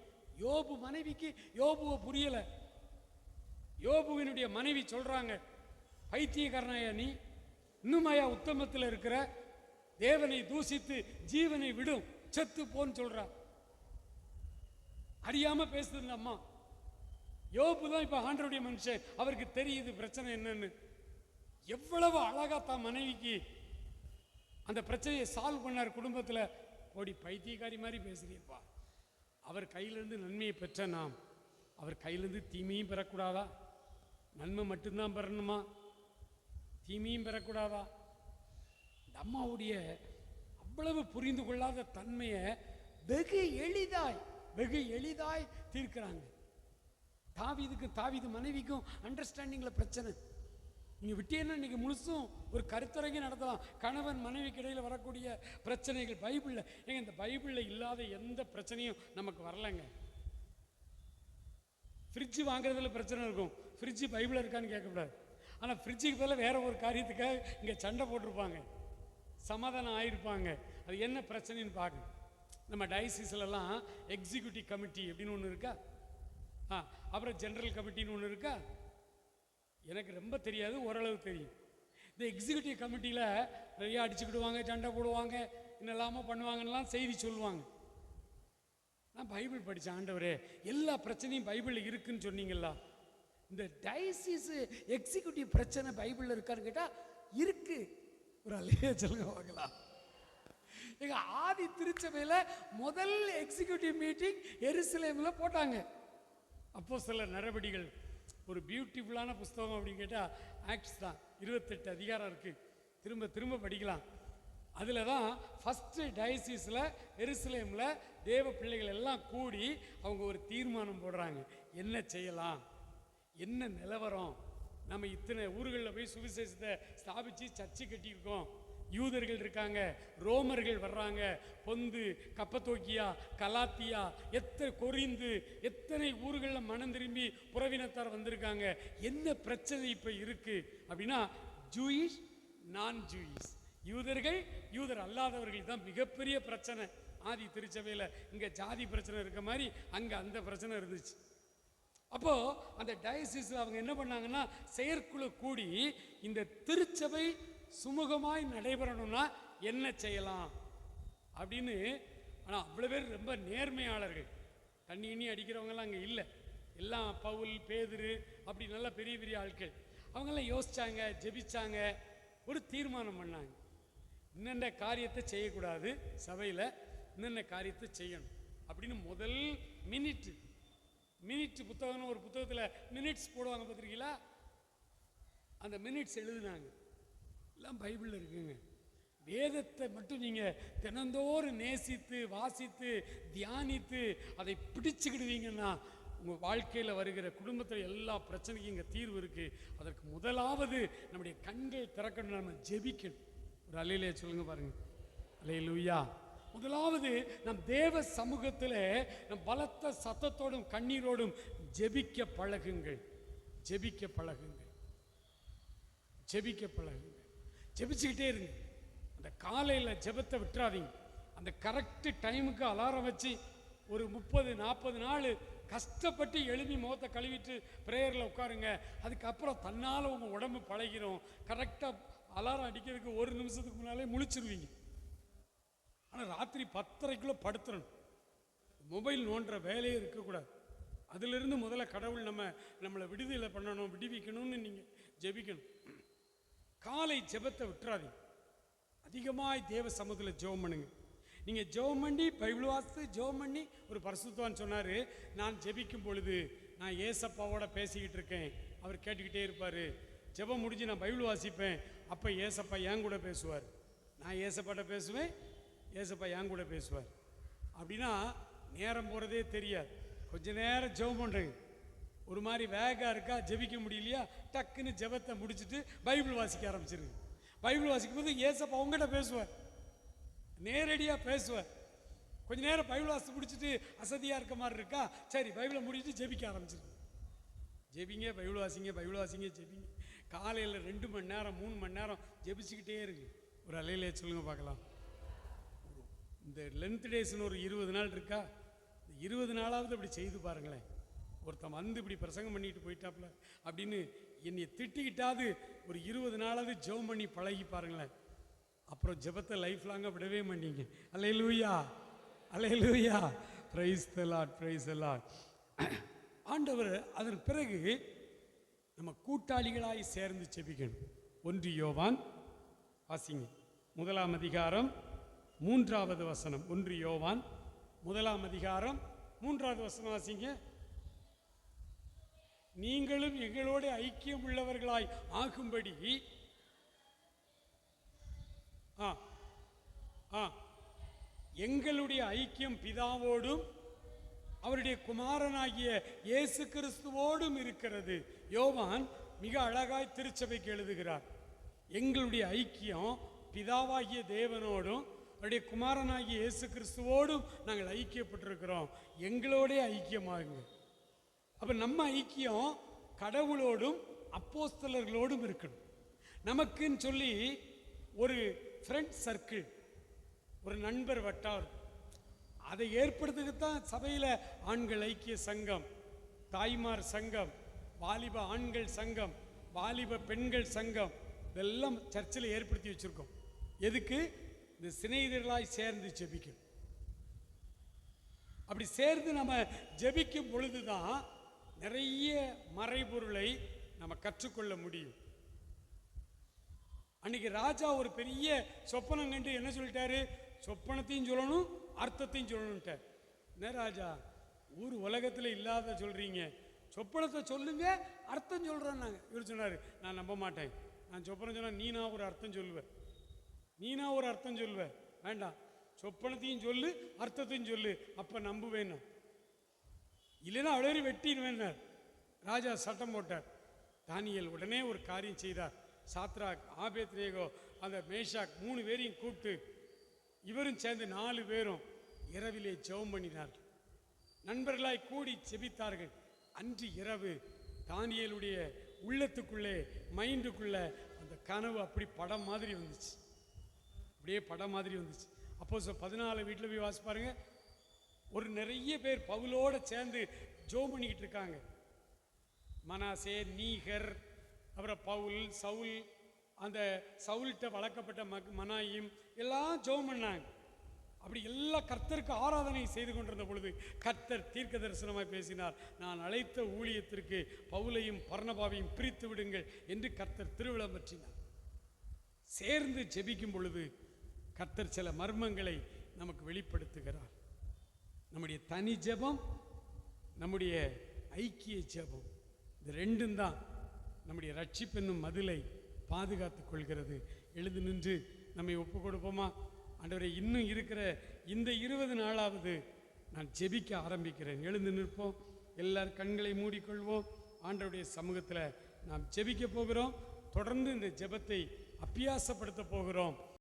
யோபு மனைவிக்கு யோபுவை புரியலை. யோபுவினுடைய மனைவி சொல்கிறாங்க, பைத்தியக்காரனாயா நீ, இன்னுமாயா உத்தமத்தில் இருக்கிற, தேவனை தூசித்து ஜீவனை விடும், செத்து போன்னு சொல்றா. அறியாம பேசுது அம்மா. யோபு தான் இப்ப ஆண்டவருடைய மனுஷன், அவருக்கு தெரியுது பிரச்சனை என்னன்னு. எவ்வளவு அழகா தான் மனைவிக்கு அந்த பிரச்சனையை சால்வ் பண்ணார் குடும்பத்தில். போடி பைத்தியக்காரி மாதிரி பேசுறீப்பா, அவர் கையிலிருந்து நன்மையை பெற்ற நாம் அவர் கையிலிருந்து தீமையும் பெறக்கூடாதா? நன்மை மட்டும்தான் பெறணுமா? தீமையும் பெறக்கூடாதா? இந்த அம்மாவுடைய அவ்வளவு புரிந்து கொள்ளாத தன்மையை வெகு எளிதாய் தீர்க்கிறாங்க. தாவீது மனைவிக்கும் அண்டர்ஸ்டாண்டிங்கில் பிரச்சனை. நீங்கள் விட்டீங்கன்னா இன்னைக்கு முழுசும் ஒரு கருத்தரங்கி நடத்தலாம். கணவன் மனைவிக்கு இடையில் வரக்கூடிய பிரச்சனைகள் பைபிளில், இந்த பைபிளில் இல்லாத எந்த பிரச்சனையும் நமக்கு வரலைங்க. ஃப்ரிட்ஜு வாங்குறதுல பிரச்சனை இருக்கும், ஃப்ரிட்ஜு பைபிளில் இருக்கான்னு கேட்கக்கூடாது. ஆனால் ஃப்ரிட்ஜுக்கு பதில் வேற ஒரு காரியத்துக்காக இங்கே சண்டை போட்டிருப்பாங்க, சமாதானம் ஆகிருப்பாங்க. அது என்ன பிரச்சனைன்னு பார்க்கணும். நம்ம டயசிஸ்லலாம் எக்ஸிக்யூட்டிவ் கமிட்டி அப்படின்னு ஒன்று இருக்கா, அப்புறம் ஜெனரல் கமிட்டின்னு ஒன்று இருக்கா. எனக்கு ரொம்ப தெரியாது, ஓரளவு தெரியும். இந்த எக்ஸிக்யூட்டிவ் கமிட்டியில் நிறையா அடிச்சுக்கிடுவாங்க, சண்டை போடுவாங்க, இன்னெல்லாமல் பண்ணுவாங்கன்னெலாம் செய்தி சொல்லுவாங்க. நான் பைபிள் படித்தேன். ஆண்டவரே, எல்லா பிரச்சனையும் பைபிளில் இருக்குன்னு சொன்னீங்களா? இந்த டயசிஸ் எக்ஸிக்யூட்டிவ் பிரச்சனை பைபிளில் இருக்கான்னு கேட்டால் இருக்கு. ஒரு அல்லையே சொல்லுங்க பார்க்கலாம். எங்க ஆதி திருச்சபையில் முதல் எக்ஸிக்யூட்டிவ் மீட்டிங் எருசலேமில் போட்டாங்க. அப்போஸ்தலர் நடபடிகள் ஒரு பியூட்டிஃபுல்லான புஸ்தகம் அப்படின்னு கேட்டால் ஆக்ட்ஸ் தான். 28 அதிகாரம் இருக்குது, திரும்ப திரும்ப படிக்கலாம். அதில் தான் ஃபஸ்ட்டு டயசிஸில் எருசலேமில் தேவ பிள்ளைகள் எல்லாம் கூடி அவங்க ஒரு தீர்மானம் போடுறாங்க. என்ன செய்யலாம், என்ன நிலவரம், நம்ம இத்தனை ஊர்களில் போய் சுவிசேஷத்தை ஸ்தாபித்து சர்ச்சை கட்டியிருக்கோம், யூதர்கள் இருக்காங்க, ரோமர்கள் வர்றாங்க, பொந்து, கப்பத்தோக்கியா, கலாத்தியா, கொரிந்து, எத்தனை ஊர்களில் மனம் திரும்பி புறவினத்தார் வந்திருக்காங்க, என்ன பிரச்சனை இப்போ இருக்குது அப்படின்னா, ஜூயிஷ் நான் ஜூயிஷ், யூதர்கள் யூதர் அல்லாதவர்கள் தான் மிகப்பெரிய பிரச்சனை. ஆதி திருச்சபையில் இங்கே ஜாதி பிரச்சனை இருக்க மாதிரி அங்கே அந்த பிரச்சனை இருந்துச்சு. அப்போது அந்த டயசிஸில் அவங்க என்ன பண்ணாங்கன்னா, செயற்குழு கூடி இந்த திருச்சபை சுமூகமாய் நடைபெறணும்னா என்ன செய்யலாம் அப்படின்னு. ஆனால் அவ்வளோ பேர் ரொம்ப நேர்மையாளர்கள், தண்ணி அடிக்கிறவங்கலாம் அங்கே இல்லை. எல்லாம் பவுல், பேதுரு, அப்படி நல்ல பெரிய பெரிய ஆட்கள். அவங்கெல்லாம் யோசிச்சாங்க, ஜெபிச்சாங்க, ஒரு தீர்மானம் பண்ணாங்க. இன்னென்ன காரியத்தை செய்யக்கூடாது, சபையில் இன்னென்ன காரியத்தை செய்யணும் அப்படின்னு முதல் மினிட் புத்தகம்னு ஒரு புத்தகத்தில் மினிட்ஸ் போடுவாங்க, பார்த்துருக்கீங்களா? அந்த மினிட்ஸ் எழுதுனாங்க. எல்லாம் பைபிளில் இருக்குங்க. வேதத்தை மட்டும் நீங்கள் தினந்தோறும் நேசித்து வாசித்து தியானித்து அதை பிடிச்சுக்கிடுவீங்கன்னா உங்கள் வாழ்க்கையில் வருகிற குடும்பத்தில் எல்லா பிரச்சனைக்கும் இங்கே தீர்வு இருக்குது. அதற்கு முதலாவது நம்முடைய கண்கள் திறக்கணும், நம்ம ஜெபிக்கணும். ஒரு அல்லேலூயா சொல்லுங்க பாருங்க. அல்லேலூயா. முதலாவது நம் தேவ சமூகத்தில் நம் பலத்த சத்தத்தோடும் கண்ணீரோடும் ஜெபிக்க பழகுங்கள். ஜெபிக்க பழகுங்கள். ஜெபிக்க பழகுங்கள். ஜெபிச்சுக்கிட்டே இருங்க. அந்த காலையில் ஜெபத்தை விட்டுறாதீங்க. அந்த கரெக்டு டைமுக்கு அலாரம் வச்சு ஒரு 30-40 நாள் கஷ்டப்பட்டு எழுப்பி முகத்தை கழுவிட்டு ப்ரேயரில் உட்காருங்க. அதுக்கப்புறம் தன்னால் உங்கள் உடம்பு பழகிரும். கரெக்டாக அலாரம் அடிக்கிறதுக்கு 1 நிமிஷத்துக்கு முன்னாலே முழிச்சிருவீங்க. ஆனால் ராத்திரி 10:30க்குள்ளே படுத்துடணும். மொபைல் நோண்டுற வேலையே இருக்கக்கூடாது. அதிலிருந்து முதல்ல கடவுள் நம்மளை விடுதலை பண்ணணும், விடுவிக்கணும்னு நீங்கள் ஜெபிக்கணும். காலை ஜெபத்தை விட்டுறாதீங்க. அதிகமாக தேவ சமூகத்தில் ஜெபம் பண்ணுங்க. நீங்கள் ஜெபம் பண்ணி பைபிள் வாசித்து ஜெபம் பண்ணி, ஒரு பரிசுத்தவான் சொன்னார், நான் ஜெபிக்கும் பொழுது நான் ஏசப்பாவோட பேசிக்கிட்டு இருக்கேன், அவர் கேட்டுக்கிட்டே இருப்பார். ஜெபம் முடிஞ்சு நான் பைபிள் வாசிப்பேன், அப்போ ஏசப்பா என் கூட பேசுவார், நான் ஏசப்பாட்ட பேசுவேன், ஏசப்பா என் கூட பேசுவார். அப்படின்னா நேரம் போகிறதே தெரியாது. கொஞ்ச நேரம் ஜெபம் பண்ணுறேங்க, ஒரு மாதிரி வேகாக இருக்கா, ஜெபிக்க முடியலையா, டக்குன்னு ஜெபத்தை முடிச்சுட்டு பைபிள் வாசிக்க ஆரம்பிச்சிருங்க. பைபிள் வாசிக்கும் போது ஏசப்பா அவங்ககிட்ட பேசுவார், நேரடியாக பேசுவார். கொஞ்ச நேரம் பைபிள் வாசி முடிச்சுட்டு அசதியாக இருக்க மாதிரி இருக்கா, சரி பைபிளை முடிச்சுட்டு ஜெபிக்க ஆரம்பிச்சிருங்க. ஜெபிங்க, பைபிள் வாசிங்க, பைபிள் வாசிங்க, ஜெபிங்க. காலையில் 2 மணி நேரம் 3 மணி நேரம் ஜெபிச்சுக்கிட்டே இருக்கு. ஒரு அலையிலே சொல்லுங்க பார்க்கலாம். இந்த லென்த் டேஸ்னு ஒரு 20 நாள் இருக்கா, இந்த 20 நாளாவது அப்படி செய்து பாருங்களேன். ஒருத்தன் வந்து இப்படி பிரசங்கம் பண்ணிட்டு போயிட்டாப்ல அப்படின்னு என்னை திட்டிக்கிட்டாவது ஒரு 20 நாளாவது ஜெபம் பண்ணி பழகி பாருங்களேன். அப்புறம் ஜெபத்தை லைஃப் லாங்காக விடவே மாட்டீங்க. அல்லேலூயா, அல்லேலூயா, praise the Lord, praise the Lord. ஆண்டவர் அதன் பிறகு நம்ம கூட்டாளிகளாய் சேர்ந்து ஜெபிக்கணும். 1 யோவான் வாசிங்க, 1ஆம் அதிகாரம் 3வது வசனம். 1 யோவான் 1ஆம் அதிகாரம் 3வது வசனம் வாசிங்க. நீங்களும் எங்களோடு ஐக்கியம் உள்ளவர்களாய் ஆகும்படி எங்களுடைய ஐக்கியம் பிதாவோடும் அவருடைய குமாரனாகிய இயேசு கிறிஸ்துவோடும் இருக்கிறது. யோவான் மிக அழகாய் திருச்சபைக்கு எழுதுகிறார். எங்களுடைய ஐக்கியம் பிதாவாகிய தேவனோடும் அவருடைய குமாரனாகிய இயேசு கிறிஸ்துவோடும் நாங்கள் ஐக்கியப்பட்டிருக்கிறோம். எங்களோட ஐக்கியமாகுங்க. அப்போ நம்ம ஐக்கியம் கடவுளோடும் அப்போஸ்தலர்களோடும் இருக்கணும். நமக்குன்னு சொல்லி ஒரு ஃப்ரெண்ட் சர்க்கிள், ஒரு நண்பர் வட்டாரம், அதை ஏற்படுத்துக்கத்தான் சபையில் ஆண்கள் ஐக்கிய சங்கம், தாய்மார் சங்கம், வாலிப ஆண்கள் சங்கம், வாலிப பெண்கள் சங்கம், இதெல்லாம் சர்ச்சில் ஏற்படுத்தி வச்சுருக்கோம். எதுக்கு? இந்த சிநேகிதர்களாய் சேர்ந்து ஜெபிக்கணும். அப்படி சேர்ந்து நம்ம ஜெபிக்கும் பொழுதுதான் நிறைய மறைபொருளை நம்ம கற்றுக்கொள்ள முடியும். அன்னைக்கு ராஜா ஒரு பெரிய சொப்பனம் கண்டு என்ன சொல்லிட்டாரு? சொப்பனத்தையும் சொல்லணும், அர்த்தத்தையும் சொல்லணும்ட்டார். என்ன ராஜா, ஊர் உலகத்தில் இல்லாத சொல்றீங்க, சொப்பனத்தை சொல்லுங்க, அர்த்தம் சொல்றேன். இவர் சொன்னார், நான் நம்ப மாட்டேன். நான் சொப்பனம் சொன்னா நீனா ஒரு அர்த்தம் சொல்லுவேன், நீனா ஒரு அர்த்தம் சொல்லுவேன். வேண்டாம், சொப்பனத்தையும் சொல்லு, அர்த்தத்தையும் சொல்லு, அப்ப நம்புவேன். இல்லைன்னா அவ்வளோ வெட்டிடுவேன். ராஜா சட்டம் போட்டார். தானியேல் உடனே ஒரு காரியம் செய்தார். சாத்ராக், ஆபேத்நேகோ, அந்த மேஷாக் 3 பேரையும் கூப்பிட்டு இவரும் சேர்ந்து 4 பேரும் இரவிலே ஜெபம் பண்ணினார். நண்பர்களாய் கூடி ஜெபித்தார்கள். அன்று இரவு தானியேலுடைய உள்ளத்துக்குள்ளே, மைண்டுக்குள்ள அந்த கனவு அப்படி படம் மாதிரி வந்துச்சு, அப்படியே படம் மாதிரி வந்துச்சு. அப்போஸ்தலர் 14 வீட்டில் போய் வாசி பாருங்க. ஒரு நிறைய பேர் பவுலோட சேர்ந்து ஜெபம் பண்ணிக்கிட்டு இருக்காங்க. மனாசே, நீகர், அப்புறம் பவுல், சவுல், அந்த சவுல்கிட்ட வளர்க்கப்பட்ட மனாயிம் எல்லாம் ஜெபம் பண்ணாங்க. அப்படி எல்லா கர்த்தருக்கு ஆராதனை செய்து கொண்டிருந்த பொழுது கர்த்தர் தீர்க்க தரிசனமாய் பேசினார். நான் அழைத்த ஊழியத்திற்கு பவுலையும் பர்னபாவையும் பிரித்து விடுங்கள் என்று கர்த்தர் திருவிழாமற்றினார். சேர்ந்து ஜெபிக்கும் பொழுது கர்த்தர் சில மர்மங்களை நமக்கு வெளிப்படுத்துகிறார். நம்முடைய தனி ஜெபம், நம்முடைய ஐக்கிய ஜெபம், இது ரெண்டும் தான் நம்முடைய ரட்சிப்பென்னும் மதிலை பாதுகாத்துக் கொள்கிறது. எழுந்து நின்று நம்மை ஒப்பு கொடுப்போமா? ஆண்டவரே, இன்னும் இருக்கிற இந்த 20 நாளாவது நான் ஜெபிக்க ஆரம்பிக்கிறேன். எழுந்து நிற்போம், எல்லார் கண்களை மூடிக்கொள்வோம். ஆண்டவருடைய சமூகத்தில் நாம் ஜெபிக்க போகிறோம். தொடர்ந்து இந்த ஜெபத்தை அபியாசப்படுத்த போகிறோம்.